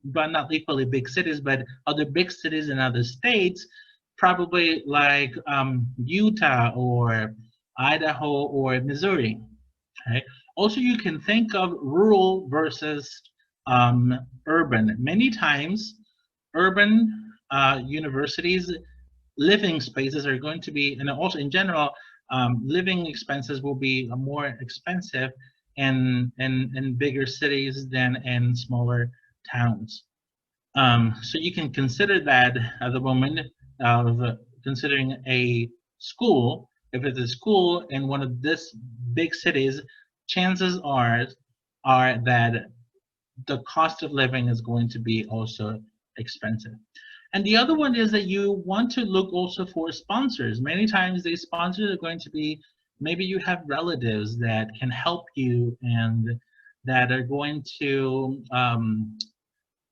not equally big cities, but other big cities in other states, probably like Utah or Idaho or Missouri. Okay. Also, you can think of rural versus urban. Many times, urban universities, living spaces are going to be, and also in general, living expenses will be more expensive in bigger cities than in smaller towns. So you can consider that at the moment of considering a school. If it's a school in one of this big cities, chances are that the cost of living is going to be also expensive. And the other one is that you want to look also for sponsors. Many times these sponsors are going to be, maybe you have relatives that can help you and that are going to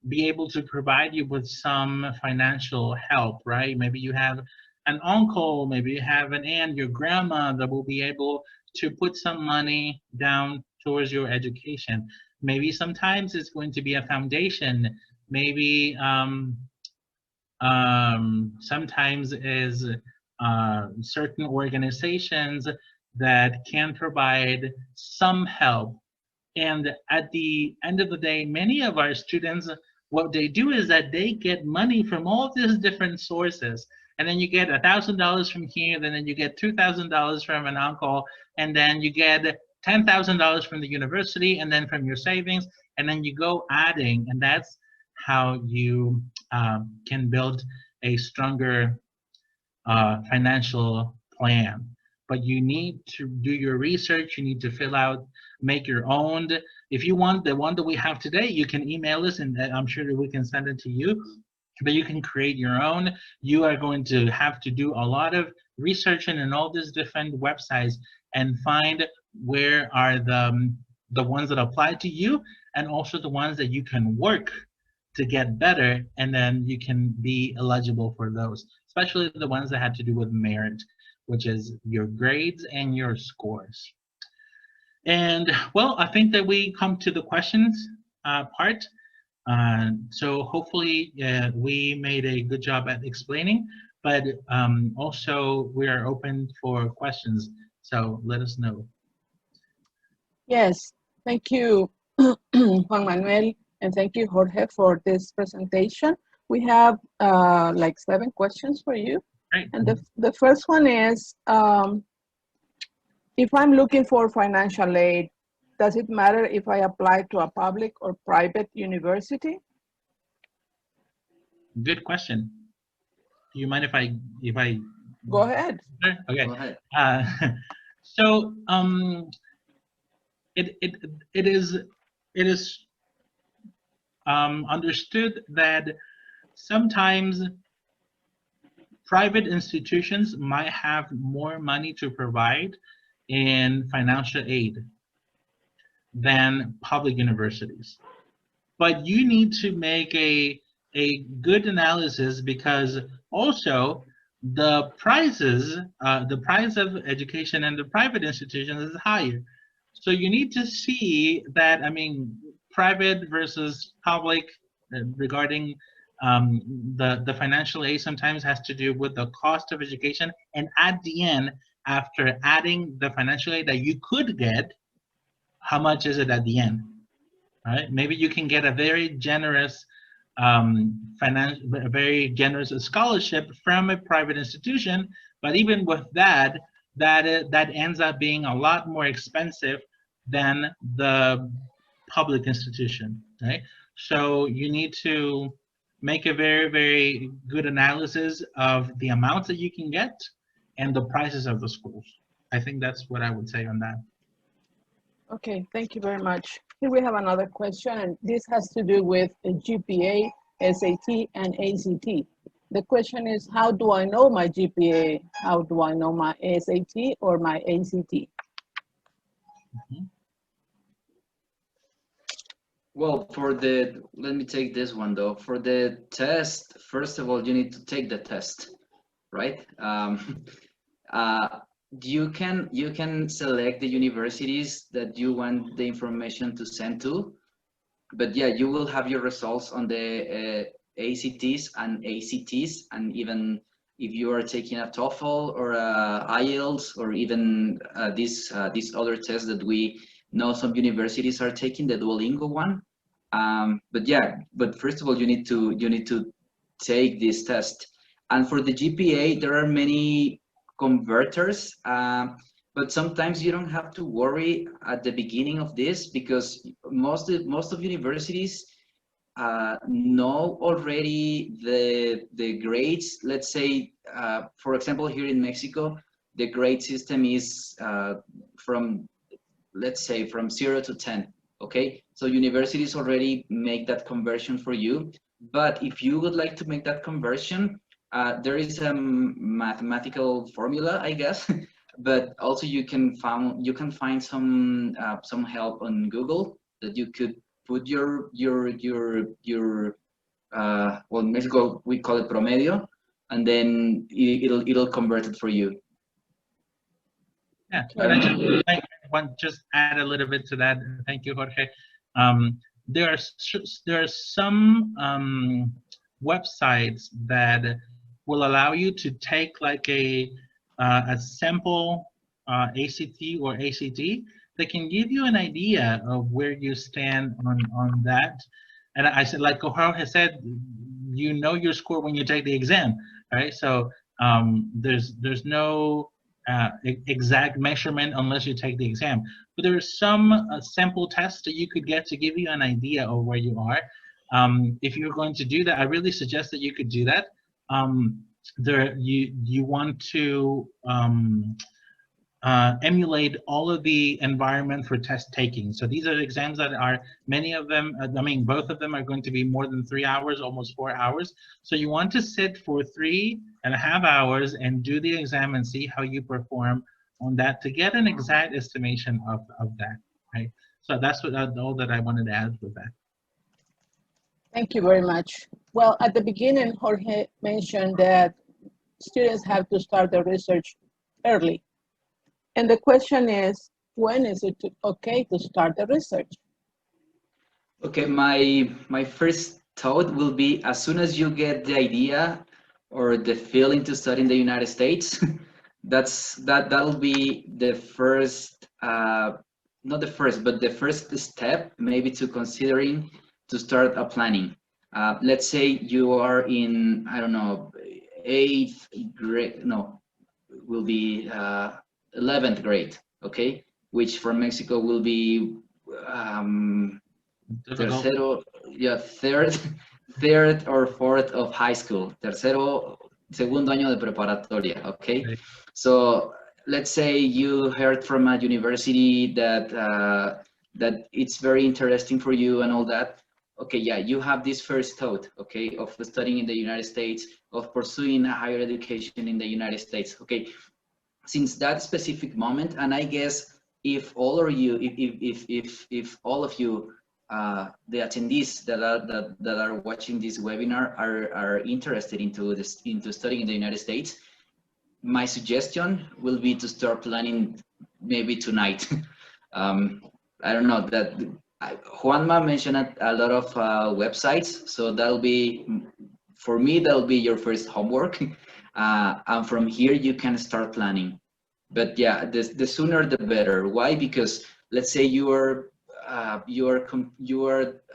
be able to provide you with some financial help, right? Maybe you have an uncle, maybe you have an aunt, your grandma that will be able to put some money down towards your education. Maybe sometimes it's going to be a foundation. Maybe sometimes is certain organizations that can provide some help. And at the end of the day, many of our students, what they do is that they get money from all these different sources. And then you get $1,000 from here, then you get $2,000 from an uncle, and then you get $10,000 from the university, and then from your savings, and then you go adding, and that's how you can build a stronger financial plan. But you need to do your research, you need to fill out, make your own. If you want the one that we have today, you can email us and I'm sure that we can send it to you. But you can create your own. You are going to have to do a lot of researching in all these different websites and find where are the ones that apply to you and also the ones that you can work to get better, and then you can be eligible for those, especially the ones that had to do with merit, which is your grades and your scores. And well, I think that we come to the questions part. So hopefully we made a good job at explaining, but also we are open for questions. So let us know. Yes, thank you, Juan Manuel, and thank you, Jorge, for this presentation. We have like 7 questions for you. Right. And the first one is, if I'm looking for financial aid, does it matter if I apply to a public or private university? Good question. Do you mind if I Go ahead. Okay. Go ahead. So it is understood that sometimes private institutions might have more money to provide in financial aid than public universities. But you need to make a good analysis because also the prices, the price of education in the private institutions is higher. So you need to see that, I mean, private versus public regarding the financial aid sometimes has to do with the cost of education. And at the end, after adding the financial aid that you could get, how much is it at the end? Right? Maybe you can get a very generous a very generous scholarship from a private institution, but even with that, that ends up being a lot more expensive than the public institution, right? So you need to make a very, very good analysis of the amounts that you can get and the prices of the schools. I think that's what I would say on that. Okay, thank you very much. Here we have another question, and this has to do with GPA, SAT, and ACT. The question is, how do I know my GPA? How do I know my SAT or my ACT? Mm-hmm. Well, let me take this one though. For the test, first of all, you need to take the test, right? You can select the universities that you want the information to send to, but yeah, you will have your results on the ACTs and ACTs, and even if you are taking a TOEFL or a IELTS or even this other test that we know some universities are taking, the Duolingo one. But yeah, but first of all, you need to take this test. And for the GPA, there are many converters. But sometimes you don't have to worry at the beginning of this, because most of universities know already the grades. Let's say, for example, here in Mexico, the grade system is from, let's say, from 0 to 10. Okay, so universities already make that conversion for you. But if you would like to make that conversion, there is a mathematical formula, I guess. But also you can find some help on Google, that you could put your well, in Mexico we call it promedio, and then it'll convert it for you. Yeah, and I want just add a little bit to that. Thank you, Jorge. There are some websites that will allow you to take like a sample ACT or ACT that can give you an idea of where you stand on that. And I said, like Jorge said, you know your score when you take the exam, right? So there's no exact measurement unless you take the exam. But there are some sample tests that you could get to give you an idea of where you are. If you're going to do that, I really suggest that you could do that. You want to emulate all of the environment for test taking. So these are exams that are, many of them, I mean, both of them are going to be more than 3 hours, almost 4 hours. So you want to sit for 3.5 hours and do the exam and see how you perform on that to get an exact estimation of that, right? So that's what all that I wanted to add with that. Thank you very much. Well, at the beginning, Jorge mentioned that students have to start their research early. And the question is, when is it okay to start the research? Okay, my first thought will be, as soon as you get the idea or the feeling to study in the United States, that'll be the first, not the first, but the first step maybe to considering to start a planning. Let's say you are in, I don't know, 8th grade, no, will be 11th grade, okay, which for Mexico will be tercero, yeah, third or fourth of high school, segundo año de preparatoria, okay? Right. So let's say you heard from a university that that it's very interesting for you and all that. Okay, yeah, you have this first thought, okay, of studying in the United States, of pursuing a higher education in the United States, okay? Since that specific moment, and I guess if all of you, if all of you, the attendees that are watching this webinar are interested into studying in the United States, my suggestion will be to start planning maybe tonight. I don't know that Juanma mentioned a lot of websites, so that'll be, for me, that'll be your first homework. And from here you can start planning. But yeah, the sooner the better. Why? Because let's say you are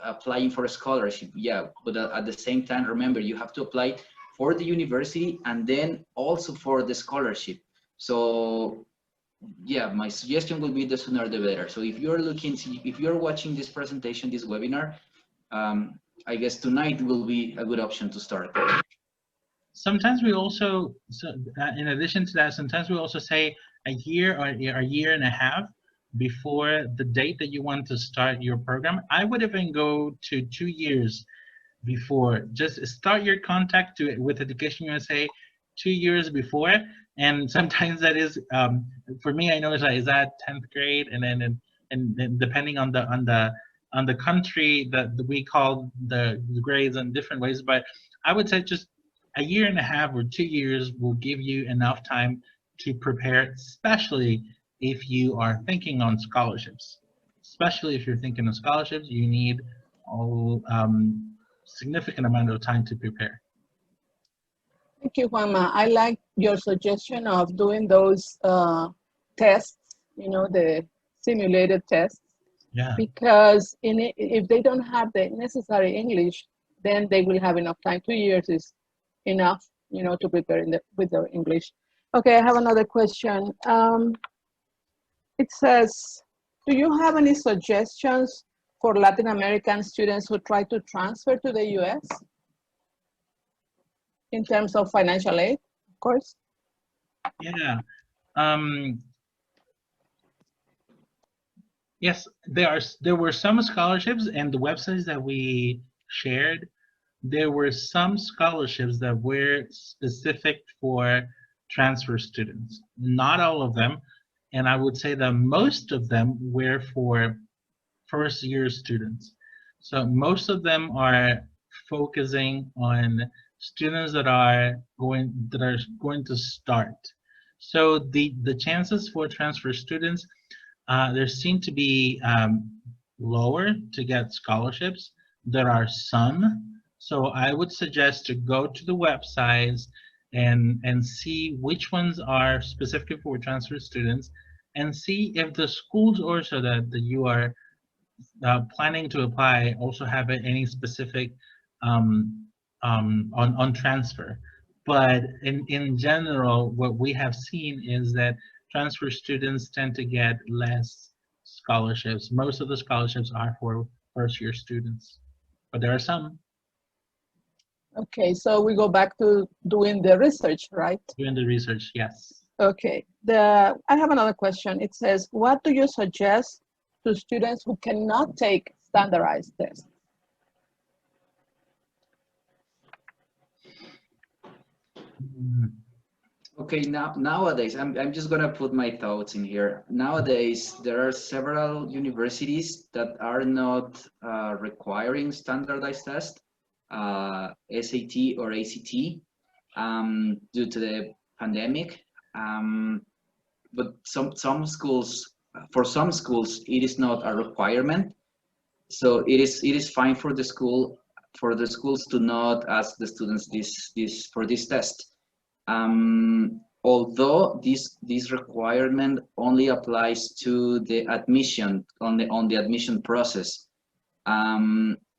applying for a scholarship, yeah, but at the same time, remember, you have to apply for the university and then also for the scholarship. So yeah, my suggestion will be the sooner the better. So if you're watching this presentation, this webinar, I guess tonight will be a good option to start. Sometimes we also, in addition to that, sometimes we also say a year or a year and a half before the date that you want to start your program. I would even go to 2 years before. Just start your contact with Education USA 2 years before. And sometimes that is, for me, I know is that 10th grade, and then depending on the country that we call the grades in different ways. But I would say just a year and a half or 2 years will give you enough time to prepare, especially if you are thinking on scholarships. Especially if you're thinking of scholarships, you need a significant amount of time to prepare. Thank you, Juanma. I like your suggestion of doing those tests, you know, the simulated tests. Yeah. Because if they don't have the necessary English, then they will have enough time. 2 years is enough, you know, to prepare with their English. Okay, I have another question. It says, do you have any suggestions for Latin American students who try to transfer to the US in terms of financial aid, of course? Yeah. Yes, there were some scholarships, and the websites that we shared, there were some scholarships that were specific for transfer students. Not all of them, and I would say that most of them were for first year students. So most of them are focusing on students that are going to start. So the chances for transfer students, there seem to be lower to get scholarships. There are some. So I would suggest to go to the websites and see which ones are specifically for transfer students, and see if the schools also that you are planning to apply also have any specific on transfer. But in general, what we have seen is that transfer students tend to get less scholarships. Most of the scholarships are for first year students, but there are some Okay, so we go back to doing the research, right? doing the research, yes. Okay, I have another question. It says, what do you suggest to students who cannot take standardized tests? Mm, Okay, nowadays, I'm just gonna put my thoughts in here. Nowadays, there are several universities that are not requiring standardized tests, SAT or ACT, due to the pandemic. But some schools, for some schools, it is not a requirement. So it is fine for the schools to not ask the students this test. Although this requirement only applies to the admission on the admission process.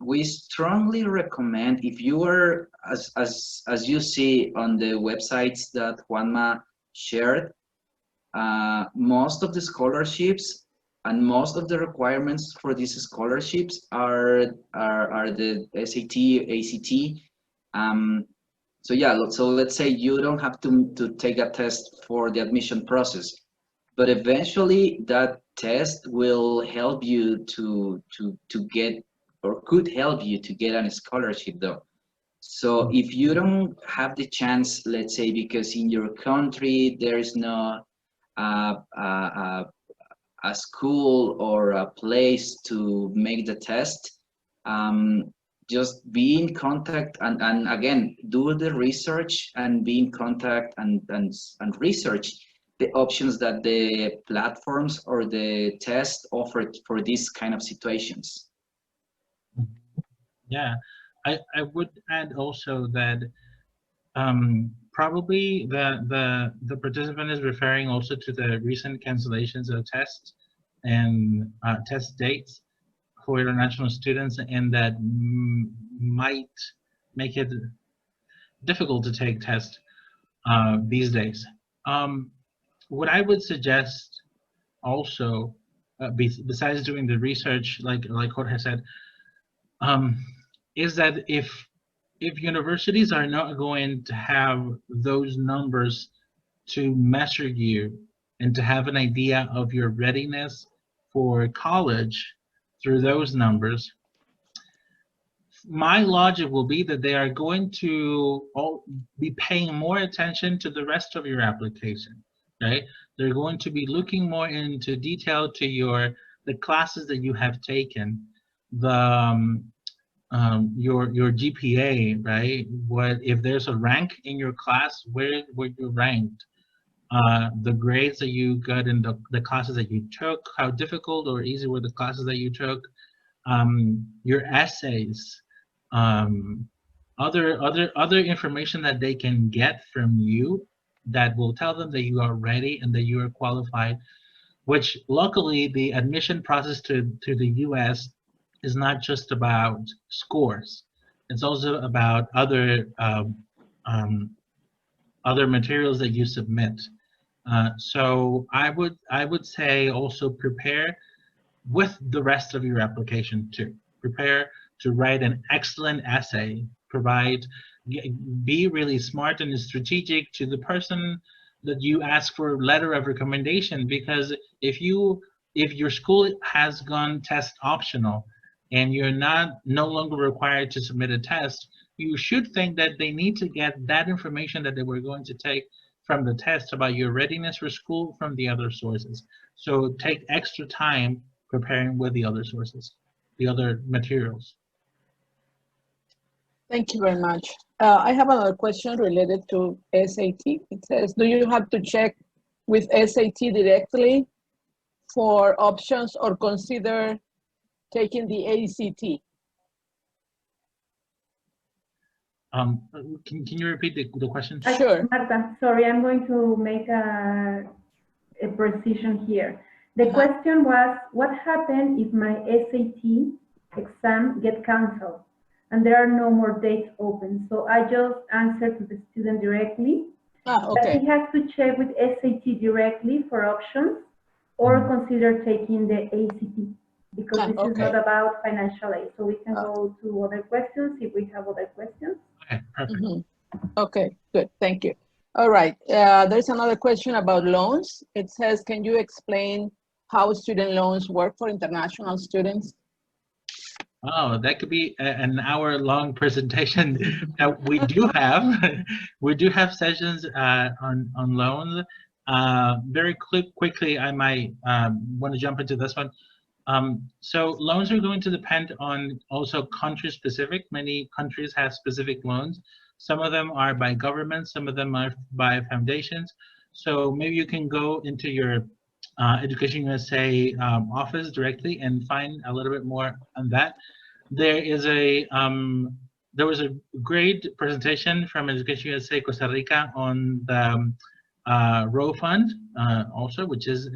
We strongly recommend, if you are, as you see on the websites that Juanma shared, most of the scholarships and most of the requirements for these scholarships are the SAT, ACT. So yeah, so let's say you don't have to take a test for the admission process, but eventually that test will help you to get, or could help you to get a scholarship though. So if you don't have the chance, let's say because in your country there is no uh, uh, uh, a school or a place to make the test, just be in contact and again do the research and be in contact and research the options that the platforms or the test offer for these kind of situations. yeah, I would add also that probably the participant is referring also to the recent cancellations of tests and test dates for international students, and that might make it difficult to take tests these days. Um, what I would suggest also, besides doing the research, like Jorge said, um, is that if universities are not going to have those numbers to measure you and to have an idea of your readiness for college through those numbers, my logic will be that they are going to be paying more attention to the rest of your application, right? They're going to be looking more into detail to the classes that you have taken, the your GPA, right? What if there's a rank in your class? Where were you ranked? The grades that you got in the classes that you took, how difficult or easy were the classes that you took, your essays, um, other information that they can get from you that will tell them that you are ready and that you are qualified, which luckily the admission process to the US is not just about scores. It's also about other materials that you submit. So I would say also prepare with the rest of your application too. Prepare to write an excellent essay. Be really smart and strategic to the person that you ask for a letter of recommendation, because if your school has gone test optional and you're no longer required to submit a test, you should think that they need to get that information that they were going to take from the test about your readiness for school from the other sources. So take extra time preparing with the other sources, the other materials. Thank you very much. I have another question related to SAT. It says, do you have to check with SAT directly for options or consider taking the ACT? Can you repeat the question? Sure. Marta, sorry, I'm going to make a precision here. The question was, what happens if my SAT exam gets canceled and there are no more dates open? So I just answered to the student directly that he has to check with SAT directly for options or consider taking the ACT, because this is not about financial aid. So we can go to other questions if we have other questions. Okay, perfect. Okay, good, thank you. All right, there's another question about loans. It says, can you explain how student loans work for international students? Oh, that could be an hour-long presentation. We do have sessions on loans. Very quickly, I might want to jump into this one. So loans are going to depend on also country specific. Many countries have specific loans. Some of them are by government, some of them are by foundations. So maybe you can go into your Education USA office directly and find a little bit more on that. There was a great presentation from Education USA Costa Rica on the Row Fund, also, which is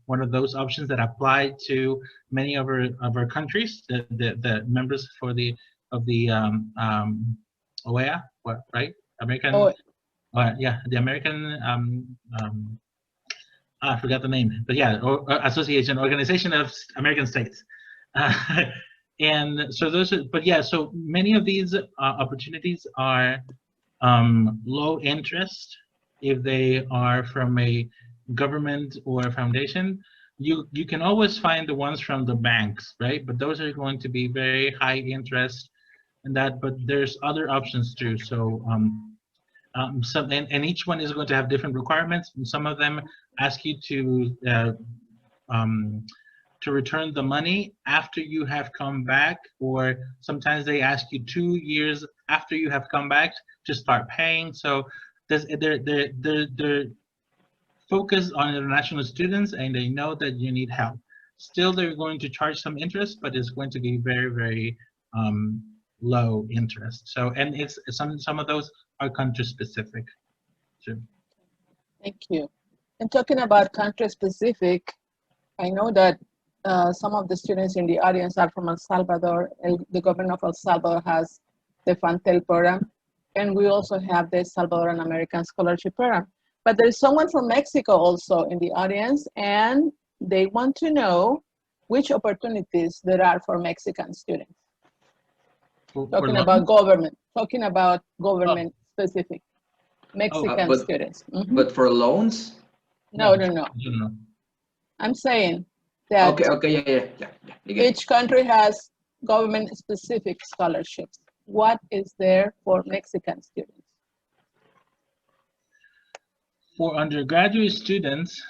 one of those options that apply to many of our countries, the members of the OEA, right? American, yeah, the American. I forgot the name, but yeah, Organization of American States. And so so many of these opportunities are low interest. If they are from a government or a foundation, you can always find the ones from the banks, right? But those are going to be very high interest and that, but there's other options too. So and each one is going to have different requirements. And some of them ask you to return the money after you have come back, or sometimes they ask you 2 years after you have come back to start paying. So they're focused on international students, and they know that you need help. Still, they're going to charge some interest, but it's going to be very, very low interest. So, and it's some of those are country specific too. Thank you. And talking about country specific, I know that some of the students in the audience are from El Salvador. The government of El Salvador has the FANTEL program, and we also have the Salvadoran American Scholarship Program. But there's someone from Mexico also in the audience, and they want to know which opportunities there are for Mexican students. Talking about government specific Mexican students. But for loans? No. I'm saying that each country has government-specific scholarships. What is there for Mexican students? For undergraduate students,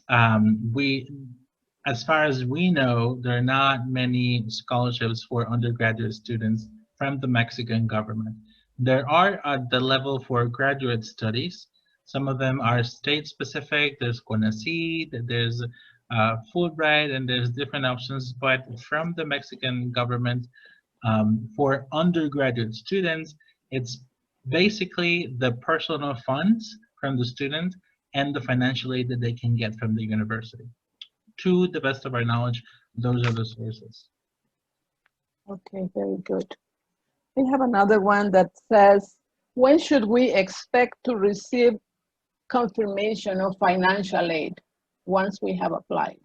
as far as we know, there are not many scholarships for undergraduate students from the Mexican government. There are at the level for graduate studies. Some of them are state-specific. There's CONACYT, there's Fulbright, and there's different options. But from the Mexican government, for undergraduate students, it's basically the personal funds from the student and the financial aid that they can get from the university. To the best of our knowledge, those are the sources. Okay, very good. We have another one that says, when should we expect to receive confirmation of financial aid once we have applied?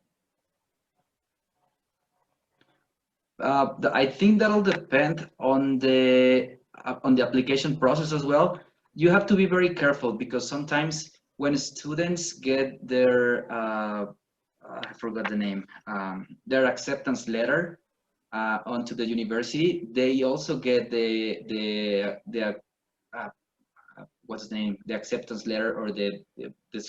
I think that'll depend on the application process as well. You have to be very careful because sometimes when students get their I forgot the name, their acceptance letter onto the university, they also get the what's the name, the acceptance letter or the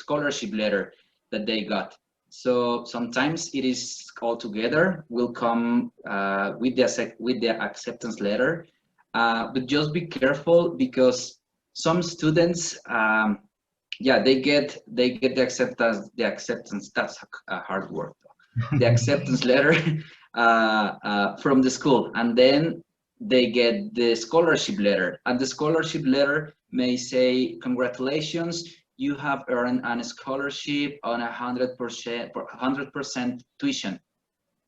scholarship letter that they got. So sometimes it is all together, will come with the acceptance letter, but just be careful because some students, yeah, they get the acceptance. That's a hard word. The acceptance letter from the school, and then they get the scholarship letter, and the scholarship letter may say, "Congratulations, you have earned a scholarship on 100% tuition,"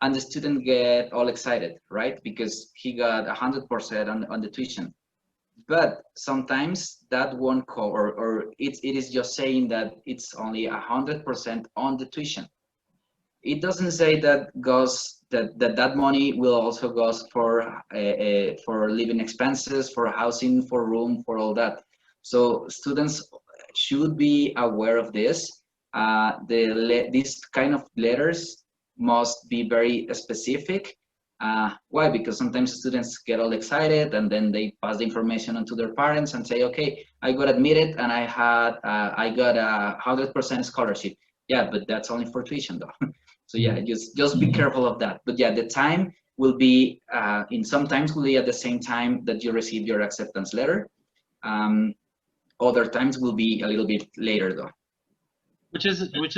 and the student get all excited, right? Because he got 100% on the tuition. But sometimes that won't cover, or it is just saying that it's only 100% on the tuition. It doesn't say that that money will also goes for living expenses, for housing, for room, for all that. So students should be aware of this. These kind of letters must be very specific. Why? Because sometimes students get all excited and then they pass the information on to their parents and say, "Okay, I got admitted and I got a 100% scholarship." Yeah, but that's only for tuition though. So yeah, just be careful of that. But yeah, the time will be sometimes will be at the same time that you receive your acceptance letter. Other times will be a little bit later though. Which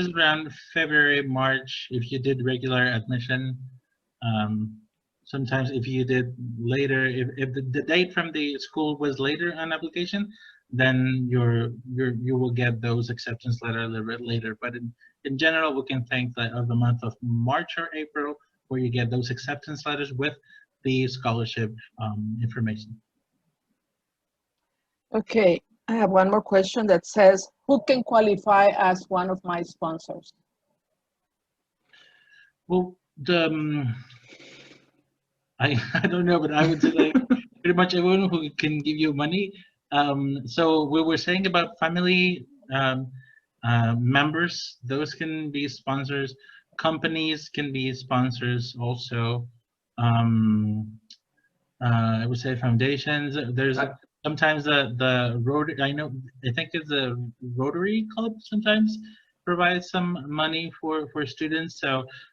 is around February, March if you did regular admission. Sometimes if you did later, if the date from the school was later on application, then you will get those acceptance letter a little bit later. But in general, we can think that of the month of March or April, where you get those acceptance letters with the scholarship information. Okay, I have one more question that says, who can qualify as one of my sponsors? Well, I don't know, but I would say like pretty much everyone who can give you money. So we were saying about family members, those can be sponsors. Companies can be sponsors also. I would say foundations. There's sometimes the Rotary. I think it's a Rotary Club sometimes provides some money for students. So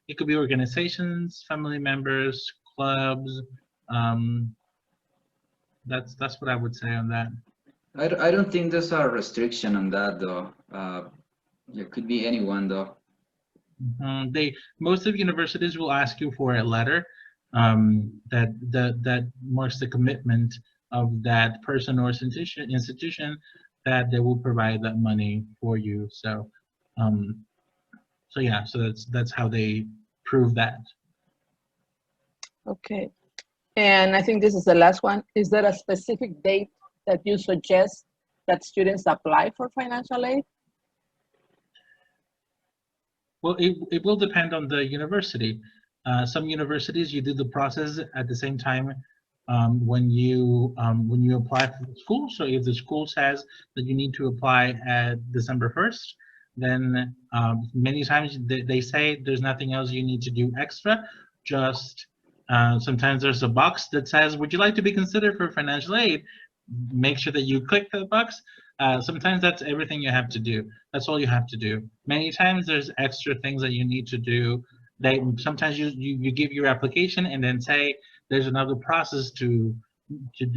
it could be organizations, family members, clubs. That's what I would say on that. I don't think there's a restriction on that though. It could be anyone though. Most of universities will ask you for a letter that marks the commitment of that person or institution that they will provide that money for you. So so yeah, so that's how they prove that. Okay, and I think this is the last one. Is there a specific date that you suggest that students apply for financial aid? Well, it will depend on the university. Some universities, you do the process at the same time when you apply for the school. So if the school says that you need to apply at December 1st, then many times they say there's nothing else you need to do extra. Just sometimes there's a box that says, would you like to be considered for financial aid? Make sure that you click that box. Sometimes that's everything you have to do. That's all you have to do. Many times there's extra things that you need to do. Sometimes you give your application and then say there's another process to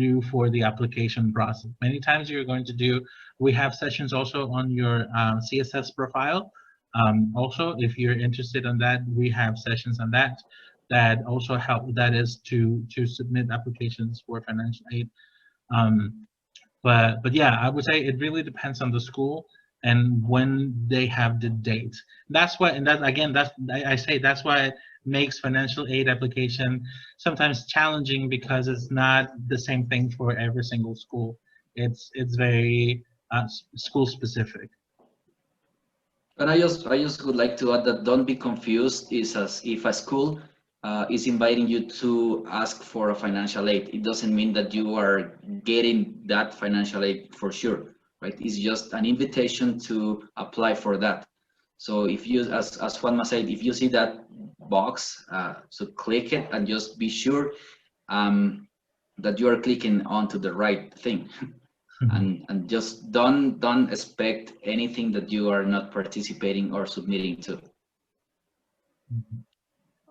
do for the application process. Many times you're going to do, we have sessions also on your CSS profile. Also, if you're interested in that, we have sessions on that also help, that is to submit applications for financial aid. But yeah, I would say it really depends on the school and when they have the date. That's why, and that again, I say that's why it makes financial aid application sometimes challenging, because it's not the same thing for every single school. It's very school specific. And I just would like to add that don't be confused is as if a school is inviting you to ask for a financial aid. It doesn't mean that you are getting that financial aid for sure, right? It's just an invitation to apply for that. So if you, as Juanma said, if you see that box, so click it and just be sure that you are clicking onto the right thing. And just don't expect anything that you are not participating or submitting to.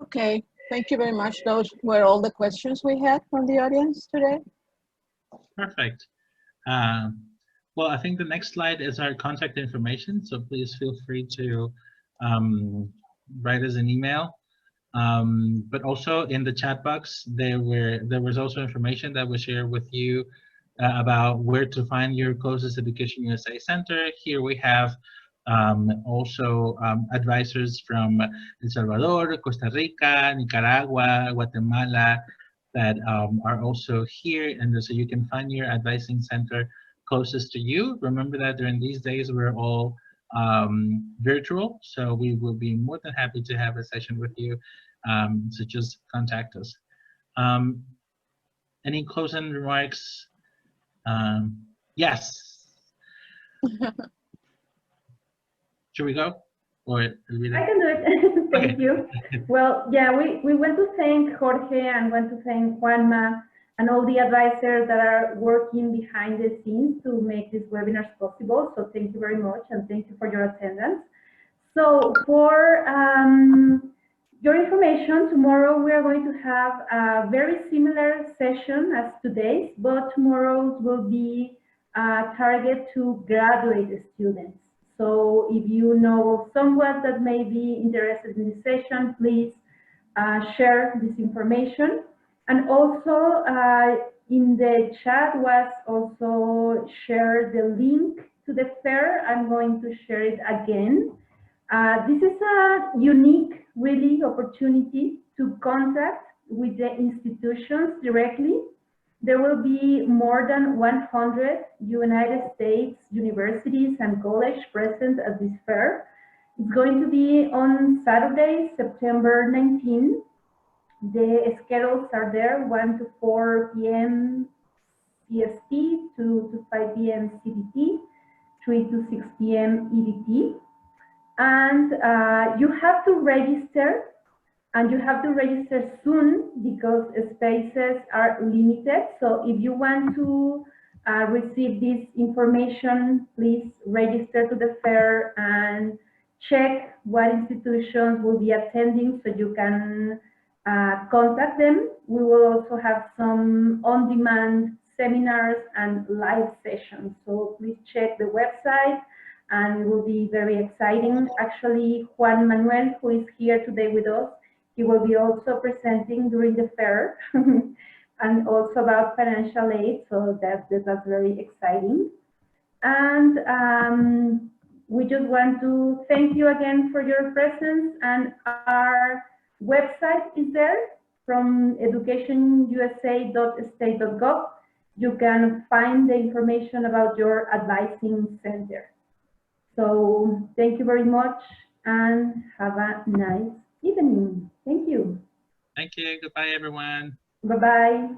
Okay, thank you very much. Those were all the questions we had from the audience today. Perfect. Well, I think the next slide is our contact information, so please feel free to write us an email. But also in the chat box, there was also information that was shared with you about where to find your closest Education USA center. Here we have also advisors from El Salvador, Costa Rica, Nicaragua, Guatemala that are also here, and so you can find your advising center closest to you. Remember that during these days we're all virtual, so we will be more than happy to have a session with you. So just contact us. Any closing remarks? Yes. Should we go? Or I can do it. Thank you. Well, yeah, we want to thank Jorge and want to thank Juanma and all the advisors that are working behind the scenes to make these webinars possible. So thank you very much, and thank you for your attendance. So for your information, tomorrow we are going to have a very similar session as today's, but tomorrow's will be targeted to graduate students. So if you know someone that may be interested in this session, please share this information. And also in the chat was also shared the link to the fair. I'm going to share it again. This is a unique, really, opportunity to contact with the institutions directly. There will be more than 100 United States universities and colleges present at this fair. It's going to be on Saturday, September 19. The schedules are there, 1 to 4 p.m. CST, 2 to 5 p.m. CDT, 3 to 6 p.m. EDT. And you have to register, and you have to register soon because spaces are limited. So if you want to receive this information, please register to the fair and check what institutions will be attending so you can contact them. We will also have some on-demand seminars and live sessions. So please check the website, and it will be very exciting. Actually, Juan Manuel, who is here today with us, he will be also presenting during the fair and also about financial aid, so that's very exciting. And we just want to thank you again for your presence, and our website is there from educationusa.state.gov. You can find the information about your advising center. So thank you very much and have a nice evening. Thank you. Thank you. Goodbye, everyone. Bye-bye.